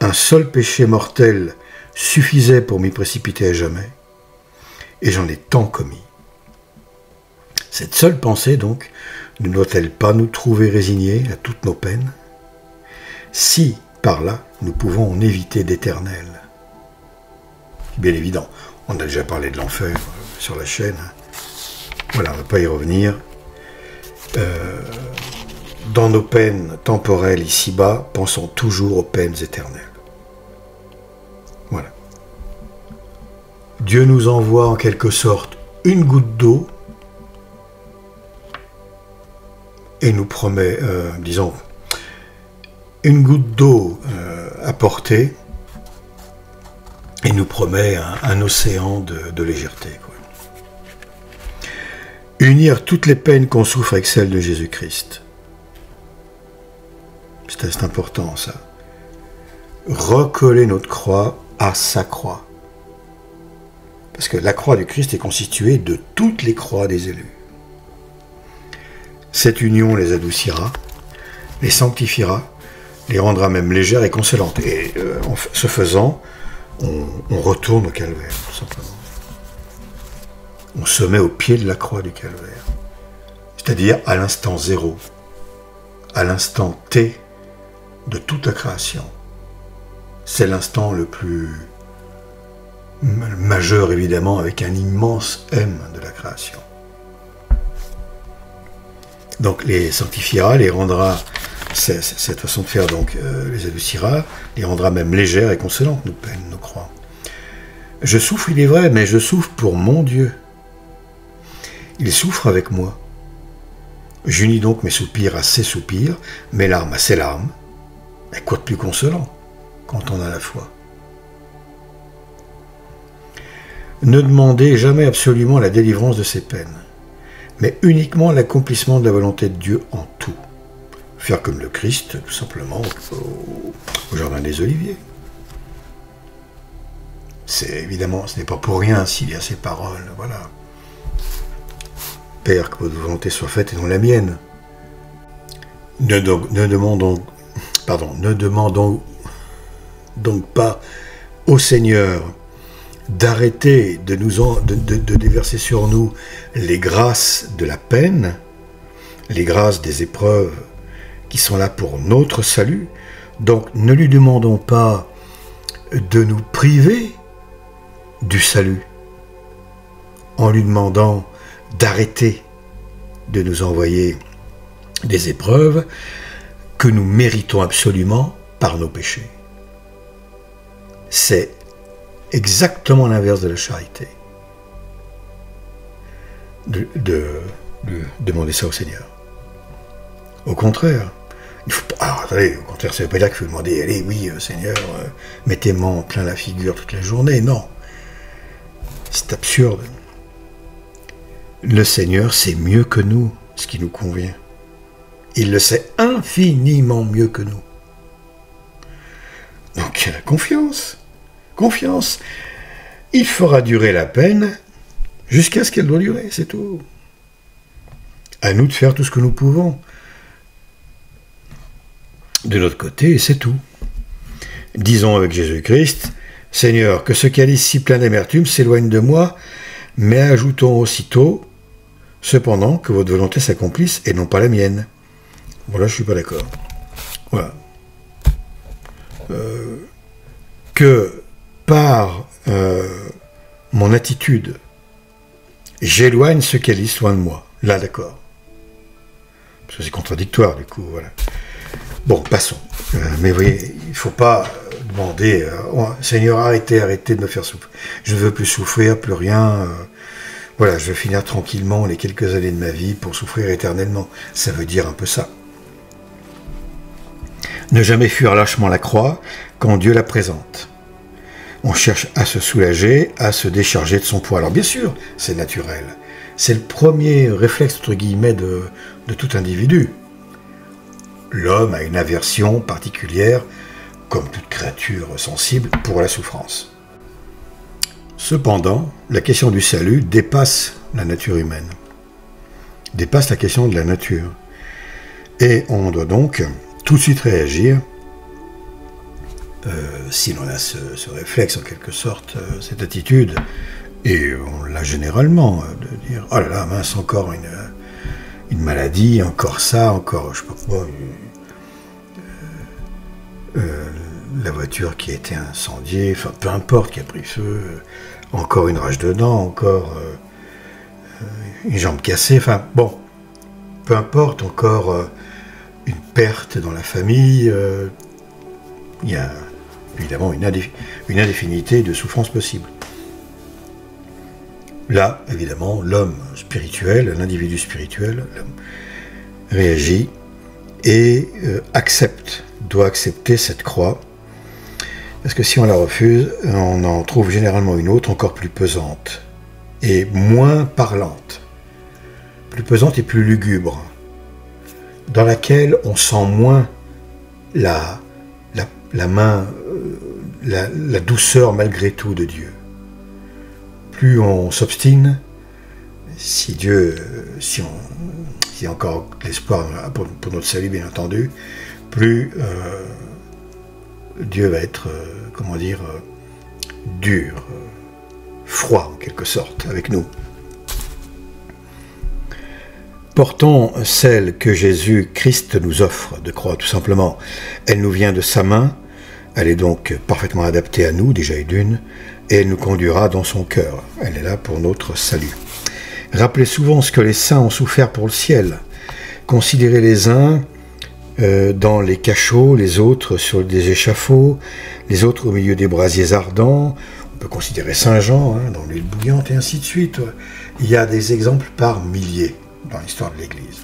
un seul péché mortel suffisait pour m'y précipiter à jamais, et j'en ai tant commis. Cette seule pensée, donc, ne doit-elle pas nous trouver résignés à toutes nos peines, si, par là, nous pouvons en éviter d'éternel? Bien évident, on a déjà parlé de l'enfer sur la chaîne. Voilà, on ne va pas y revenir. Dans nos peines temporelles ici-bas, pensons toujours aux peines éternelles. Voilà. Dieu nous envoie en quelque sorte une goutte d'eau et nous promet, disons, une goutte d'eau à porter et nous promet un océan de légèreté, quoi. Unir toutes les peines qu'on souffre avec celles de Jésus-Christ. C'est important, ça. Recoller notre croix à sa croix. Parce que la croix du Christ est constituée de toutes les croix des élus. Cette union les adoucira, les sanctifiera, les rendra même légères et consolantes. Et en ce faisant, on retourne au calvaire, tout simplement. On se met au pied de la croix du calvaire. C'est-à-dire à l'instant zéro, à l'instant T de toute la création. C'est l'instant le plus majeur, évidemment, avec un immense M de la création. Donc les sanctifiera, les rendra, cette façon de faire, donc les adoucira, les rendra même légères et consolantes, nos peines, nos croix. Je souffre, il est vrai, mais je souffre pour mon Dieu. Il souffre avec moi. J'unis donc mes soupirs à ses soupirs, mes larmes à ses larmes. Et quoi de plus consolant quand on a la foi? Ne demandez jamais absolument la délivrance de ses peines, mais uniquement l'accomplissement de la volonté de Dieu en tout. Faire comme le Christ, tout simplement, au Jardin des Oliviers. C'est évidemment, ce n'est pas pour rien s'il y a ces paroles, voilà. Père, que votre volonté soit faite et non la mienne. Ne demandons donc pas au Seigneur d'arrêter de déverser sur nous les grâces de la peine, les grâces des épreuves qui sont là pour notre salut. Donc ne lui demandons pas de nous priver du salut en lui demandant d'arrêter de nous envoyer des épreuves que nous méritons absolument par nos péchés. C'est exactement l'inverse de la charité. De demander ça au Seigneur. Au contraire, il faut pas. Alors, attendez, au contraire, ça ne veut pas dire qu'il faut demander, allez, oui, Seigneur, mettez-moi en plein la figure toute la journée. Non. C'est absurde. Le Seigneur sait mieux que nous ce qui nous convient. Il le sait infiniment mieux que nous. Donc, confiance. Confiance. Il fera durer la peine jusqu'à ce qu'elle doit durer, c'est tout. À nous de faire tout ce que nous pouvons. De notre côté, c'est tout. Disons avec Jésus-Christ, Seigneur, que ce calice si plein d'amertume s'éloigne de moi, mais ajoutons aussitôt, cependant, que votre volonté s'accomplisse et non pas la mienne. Bon, là, je ne suis pas d'accord. Voilà. Que par mon attitude, j'éloigne ce calice loin de moi. Là, d'accord. Parce que c'est contradictoire, du coup, voilà. Bon, passons. Mais vous voyez, il ne faut pas demander Seigneur, arrêtez de me faire souffrir. Je ne veux plus souffrir, plus rien. Voilà, je veux finir tranquillement les quelques années de ma vie pour souffrir éternellement. Ça veut dire un peu ça. Ne jamais fuir lâchement la croix quand Dieu la présente. On cherche à se soulager, à se décharger de son poids. Alors bien sûr, c'est naturel. C'est le premier réflexe, entre guillemets, de tout individu. L'homme a une aversion particulière, comme toute créature sensible, pour la souffrance. Cependant, la question du salut dépasse la nature humaine, dépasse la question de la nature. Et on doit donc tout de suite réagir, si l'on a ce réflexe en quelque sorte, cette attitude, et on l'a généralement, de dire « Oh là là, mince, encore une maladie, encore ça, encore, je sais pas quoi, la voiture qui a été incendiée, enfin peu importe, qui a pris feu, encore une rage de dents, encore une jambe cassée, enfin bon, peu importe, encore une perte dans la famille, il y a évidemment une indéfinité de souffrances possibles. Là, évidemment, l'homme spirituel, l'individu spirituel, réagit et doit accepter cette croix, parce que si on la refuse, on en trouve généralement une autre encore plus pesante et moins parlante, plus pesante et plus lugubre, dans laquelle on sent moins la main, la douceur malgré tout de Dieu. Plus on s'obstine, si encore l'espoir pour notre salut bien entendu, plus Dieu va être, dur, froid en quelque sorte avec nous. Portons celle que Jésus-Christ nous offre de croix, tout simplement. Elle nous vient de sa main, elle est donc parfaitement adaptée à nous, déjà et d'une, et elle nous conduira dans son cœur. Elle est là pour notre salut. Rappelez souvent ce que les saints ont souffert pour le ciel. Considérez les uns dans les cachots, les autres sur des échafauds, les autres au milieu des brasiers ardents. On peut considérer Saint Jean dans l'huile bouillante et ainsi de suite. Il y a des exemples par milliers dans l'histoire de l'Église.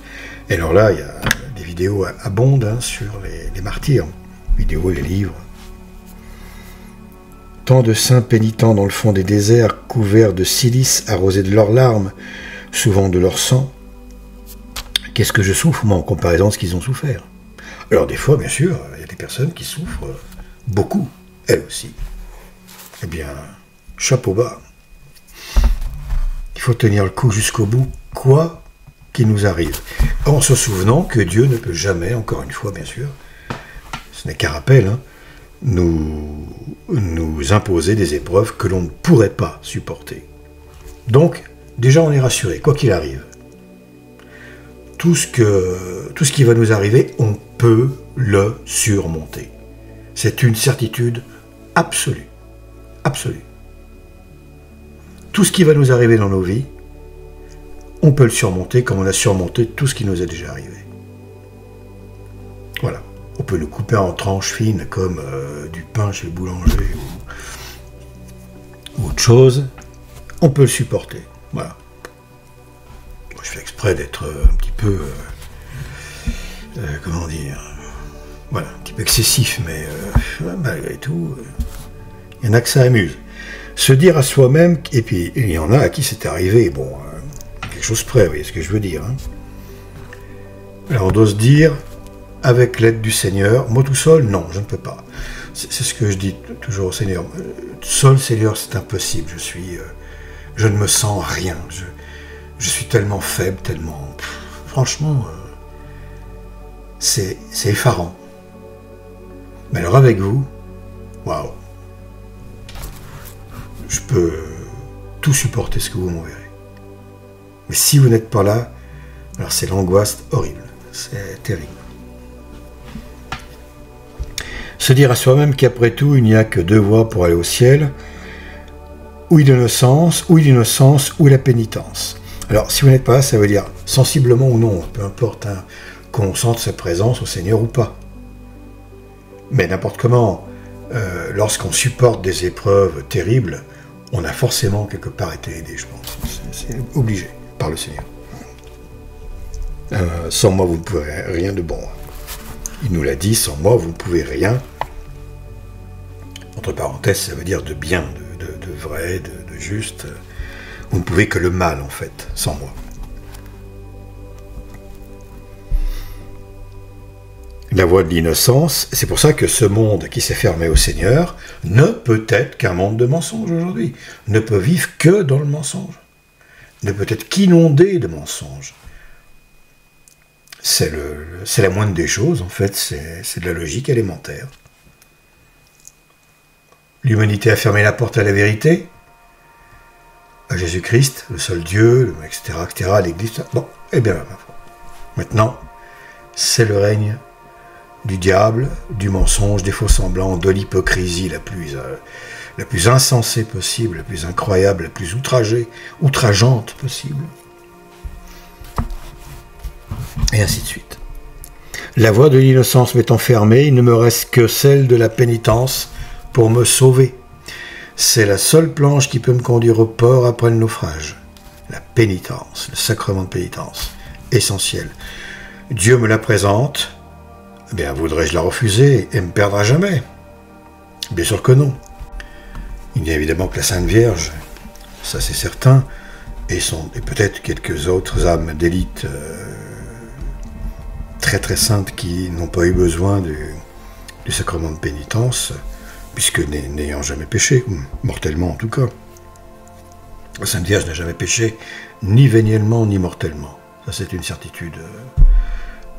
Et alors là, il y a des vidéos abondantes sur les martyrs, vidéos et les livres. Tant de saints pénitents dans le fond des déserts, couverts de silice, arrosés de leurs larmes, souvent de leur sang. Qu'est-ce que je souffre, moi, en comparaison de ce qu'ils ont souffert? Alors des fois, bien sûr, il y a des personnes qui souffrent beaucoup, elles aussi. Eh bien, chapeau bas. Il faut tenir le coup jusqu'au bout, quoi qu'il nous arrive. En se souvenant que Dieu ne peut jamais, encore une fois, bien sûr, ce n'est qu'un rappel, nous nous imposer des épreuves que l'on ne pourrait pas supporter. Donc, déjà on est rassuré, quoi qu'il arrive. Tout ce qui va nous arriver, on peut le surmonter. C'est une certitude absolue. Absolue. Tout ce qui va nous arriver dans nos vies, on peut le surmonter comme on a surmonté tout ce qui nous est déjà arrivé. Voilà. On peut le couper en tranches fines comme du pain chez le boulanger ou autre chose. On peut le supporter. Voilà. Moi, je fais exprès d'être un petit peu... comment dire... Voilà, un petit peu excessif, mais malgré tout, il y en a que ça amuse. Se dire à soi-même, et puis il y en a à qui c'est arrivé, bon, quelque chose près, vous voyez ce que je veux dire. Hein. Alors on doit se dire, avec l'aide du Seigneur, moi tout seul, non, je ne peux pas. C'est ce que je dis toujours au Seigneur. Seul, Seigneur, c'est impossible, je ne me sens rien, je suis tellement faible, tellement... franchement, c'est effarant. Mais alors avec vous, waouh, je peux tout supporter ce que vous m'enverrez. Mais si vous n'êtes pas là, alors c'est l'angoisse horrible, c'est terrible. Se dire à soi-même qu'après tout, il n'y a que deux voies pour aller au ciel, ou l'innocence, ou la pénitence. Alors si vous n'êtes pas là, ça veut dire sensiblement ou non, peu importe, hein, qu'on sente sa présence au Seigneur ou pas. Mais n'importe comment, lorsqu'on supporte des épreuves terribles, on a forcément quelque part été aidé, je pense. C'est obligé par le Seigneur. Sans moi, vous ne pouvez rien de bon. Il nous l'a dit, sans moi, vous ne pouvez rien. Entre parenthèses, ça veut dire de bien, de vrai, de juste. Vous ne pouvez que le mal, en fait, sans moi. La voie de l'innocence, c'est pour ça que ce monde qui s'est fermé au Seigneur ne peut être qu'un monde de mensonges aujourd'hui, ne peut vivre que dans le mensonge, ne peut être qu'inondé de mensonges. C'est la moindre des choses, en fait, c'est de la logique élémentaire. L'humanité a fermé la porte à la vérité, à Jésus-Christ, le seul Dieu, etc., à l'Église. Bon, eh bien, maintenant, c'est le règne du diable, du mensonge, des faux-semblants, de l'hypocrisie la plus insensée possible, la plus incroyable, la plus outrageante possible. Et ainsi de suite. La voie de l'innocence m'étant fermée, il ne me reste que celle de la pénitence pour me sauver. C'est la seule planche qui peut me conduire au port après le naufrage. La pénitence, le sacrement de pénitence, essentiel. Dieu me la présente. Eh bien, voudrais-je la refuser et me perdre à jamais? Bien sûr que non. Il n'y a évidemment que la Sainte Vierge, ça c'est certain, et peut-être quelques autres âmes d'élite très très saintes qui n'ont pas eu besoin du sacrement de pénitence, puisque n'ayant jamais péché, mortellement en tout cas. La Sainte Vierge n'a jamais péché, ni véniellement ni mortellement. Ça c'est une certitude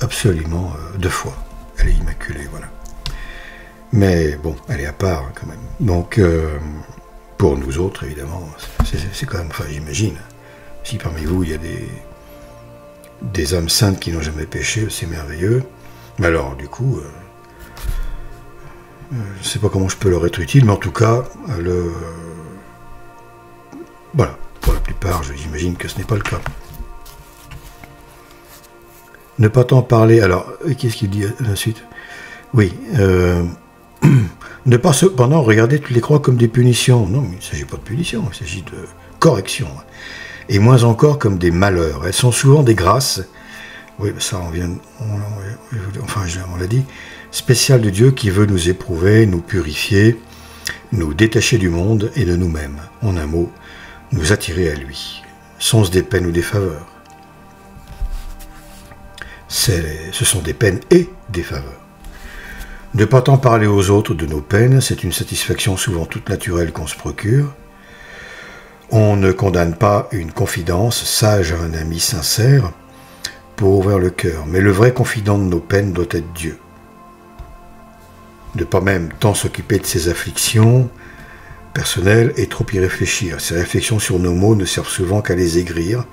absolument de foi. Elle est immaculée, voilà. Mais bon, elle est à part quand même. Donc, pour nous autres, évidemment, c'est quand même, enfin j'imagine, si parmi vous il y a des âmes saintes qui n'ont jamais péché, c'est merveilleux. Mais alors, du coup, je ne sais pas comment je peux leur être utile, mais en tout cas, voilà, pour la plupart, j'imagine que ce n'est pas le cas. Ne pas tant parler, alors, qu'est-ce qu'il dit à la suite? Oui, ne pas cependant regarder toutes les croix comme des punitions. Non, il ne s'agit pas de punition, il s'agit de correction. Et moins encore comme des malheurs. Elles sont souvent des grâces, oui, ça on l'a dit, spéciales de Dieu qui veut nous éprouver, nous purifier, nous détacher du monde et de nous-mêmes. En un mot, nous attirer à lui. Sont-ce des peines ou des faveurs? Ce sont des peines et des faveurs. Ne pas tant parler aux autres de nos peines, c'est une satisfaction souvent toute naturelle qu'on se procure. On ne condamne pas une confidence sage à un ami sincère pour ouvrir le cœur, mais le vrai confident de nos peines doit être Dieu. Ne pas même tant s'occuper de ses afflictions, personnel et trop y réfléchir. Ces réflexions sur nos mots ne servent souvent qu'à les aigrir,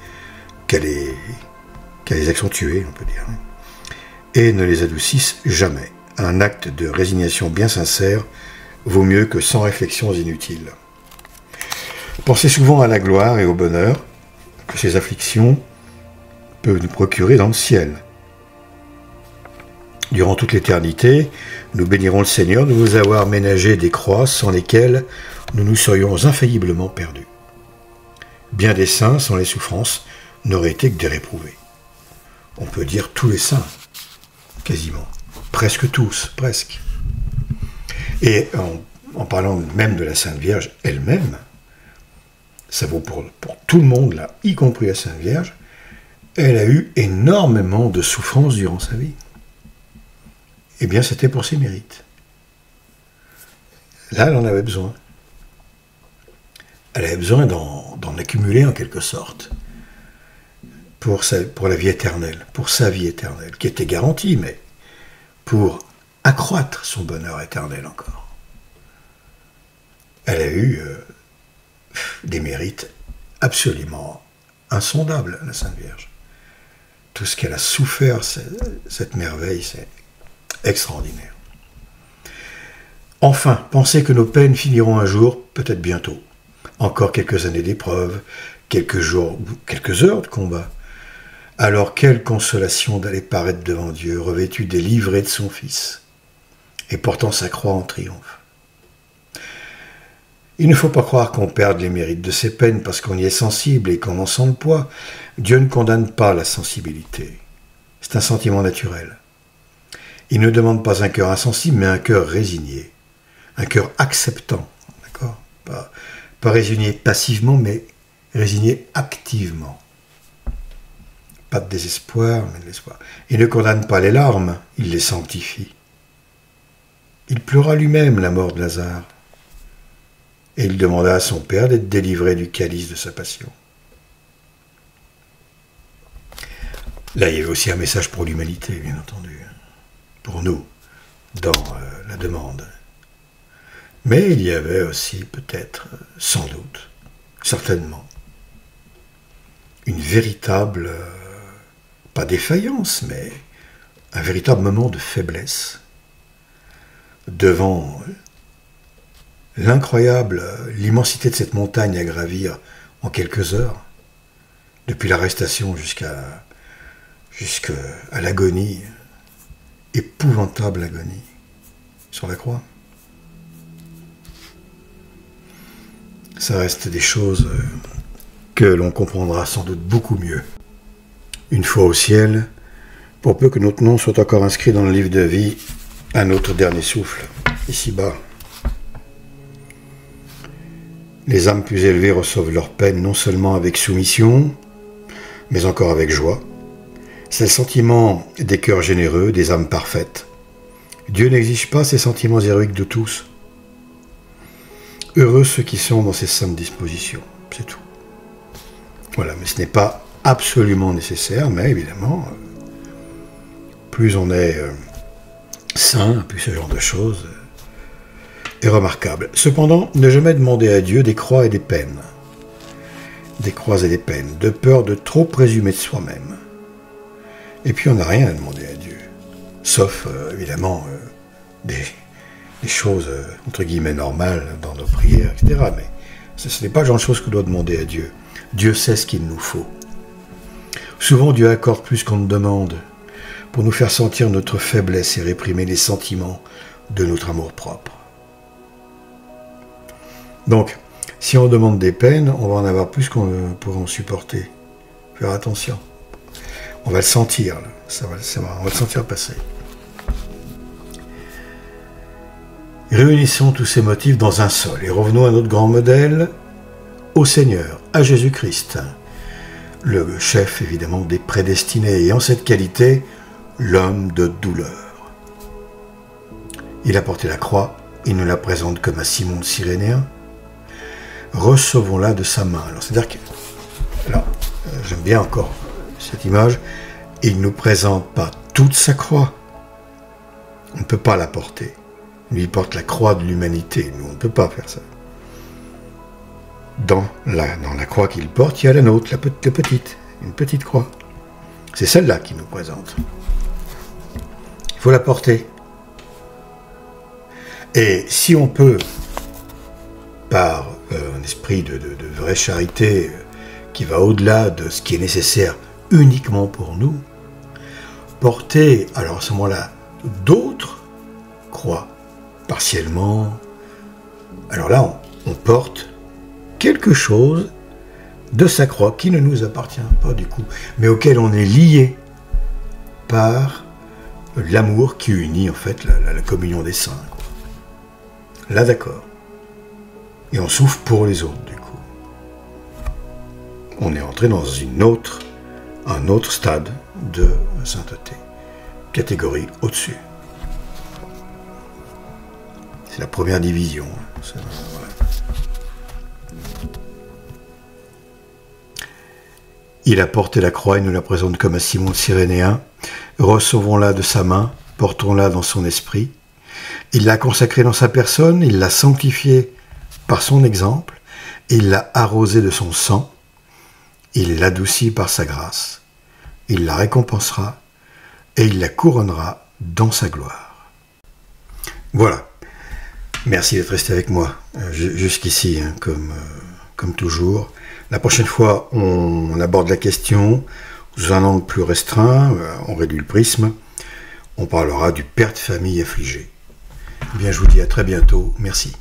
qu'à les accentuer, on peut dire, et ne les adoucissent jamais. Un acte de résignation bien sincère vaut mieux que 100 réflexions inutiles. Pensez souvent à la gloire et au bonheur que ces afflictions peuvent nous procurer dans le ciel. Durant toute l'éternité, nous bénirons le Seigneur de nous avoir ménagé des croix sans lesquelles nous nous serions infailliblement perdus. Bien des saints, sans les souffrances, n'auraient été que des réprouvés. On peut dire tous les saints, quasiment. Presque tous, presque. Et en parlant même de la Sainte Vierge elle-même, ça vaut pour tout le monde, là, y compris la Sainte Vierge, elle a eu énormément de souffrances durant sa vie. Eh bien, c'était pour ses mérites. Là, elle en avait besoin. Elle avait besoin d'en accumuler en quelque sorte pour la vie éternelle, pour sa vie éternelle, qui était garantie, mais pour accroître son bonheur éternel encore. Elle a eu des mérites absolument insondables, la Sainte Vierge. Tout ce qu'elle a souffert, cette merveille, c'est extraordinaire. Enfin, pensez que nos peines finiront un jour, peut-être bientôt. Encore quelques années d'épreuve, quelques jours ou quelques heures de combat. Alors quelle consolation d'aller paraître devant Dieu, revêtu des livrées de son Fils, et portant sa croix en triomphe. Il ne faut pas croire qu'on perde les mérites de ses peines parce qu'on y est sensible et qu'on en sent le poids. Dieu ne condamne pas la sensibilité. C'est un sentiment naturel. Il ne demande pas un cœur insensible, mais un cœur résigné, un cœur acceptant, d'accord ? Pas résigné passivement, mais résigné activement. Pas de désespoir, mais de l'espoir. Il ne condamne pas les larmes, il les sanctifie. Il pleura lui-même la mort de Lazare, et il demanda à son Père d'être délivré du calice de sa passion. Là, il y avait aussi un message pour l'humanité, bien entendu, pour nous, dans la demande. Mais il y avait aussi peut-être, sans doute, certainement, une véritable, pas défaillance, mais un véritable moment de faiblesse devant l'immensité de cette montagne à gravir en quelques heures, depuis l'arrestation jusqu'à l'agonie, épouvantable agonie, sur la croix. Ça reste des choses que l'on comprendra sans doute beaucoup mieux. Une fois au ciel, pour peu que notre nom soit encore inscrit dans le livre de vie, à notre dernier souffle, ici-bas. Les âmes plus élevées reçoivent leur peine non seulement avec soumission, mais encore avec joie. C'est le sentiment des cœurs généreux, des âmes parfaites. Dieu n'exige pas ces sentiments héroïques de tous. Heureux ceux qui sont dans ces saintes dispositions, c'est tout. Voilà, mais ce n'est pas absolument nécessaire, mais évidemment, plus on est saint, plus ce genre de choses est remarquable. Cependant, ne jamais demander à Dieu des croix et des peines. Des croix et des peines, de peur de trop présumer de soi-même. Et puis on n'a rien à demander à Dieu, sauf évidemment des choses entre guillemets normales dans nos prières, etc. Mais ce n'est pas le genre de choses qu'on doit demander à Dieu. Dieu sait ce qu'il nous faut. Souvent Dieu accorde plus qu'on ne demande pour nous faire sentir notre faiblesse et réprimer les sentiments de notre amour-propre. Donc, si on demande des peines, on va en avoir plus qu'on pourra en supporter. Faire attention. On va le sentir, là. On va le sentir passer. Réunissons tous ces motifs dans un seul et revenons à notre grand modèle, au Seigneur, à Jésus-Christ, le chef évidemment des prédestinés, et en cette qualité, l'homme de douleur. Il a porté la croix, il nous la présente comme à Simon le Cyrénéen. Recevons-la de sa main. Alors, c'est-à-dire que, alors, j'aime bien encore cette image, il ne nous présente pas toute sa croix. On ne peut pas la porter. Lui, il porte la croix de l'humanité. Nous, on ne peut pas faire ça. dans la croix qu'il porte, il y a la nôtre, la petite, une petite croix. C'est celle-là qui nous présente. Il faut la porter. Et si on peut, par un esprit de vraie charité qui va au-delà de ce qui est nécessaire uniquement pour nous, porter, alors à ce moment-là, d'autres croix, partiellement, alors là, on porte quelque chose de sa croix qui ne nous appartient pas du coup, mais auquel on est lié par l'amour qui unit en fait la communion des saints. Quoi. Là, d'accord. Et on souffre pour les autres, du coup. On est entré dans un autre stade de sainteté. Catégorie au-dessus. C'est la première division. Voilà. Il a porté la croix et nous la présente comme à Simon le Cyrénéen. Recevons-la de sa main, portons-la dans son esprit. Il l'a consacrée dans sa personne, il l'a sanctifiée par son exemple, il l'a arrosée de son sang, il l'adoucit par sa grâce, il la récompensera et il la couronnera dans sa gloire. Voilà. Merci d'être resté avec moi jusqu'ici, hein, comme toujours. La prochaine fois, on aborde la question sous un angle plus restreint, on réduit le prisme, on parlera du père de famille affligé. Eh bien, je vous dis à très bientôt. Merci.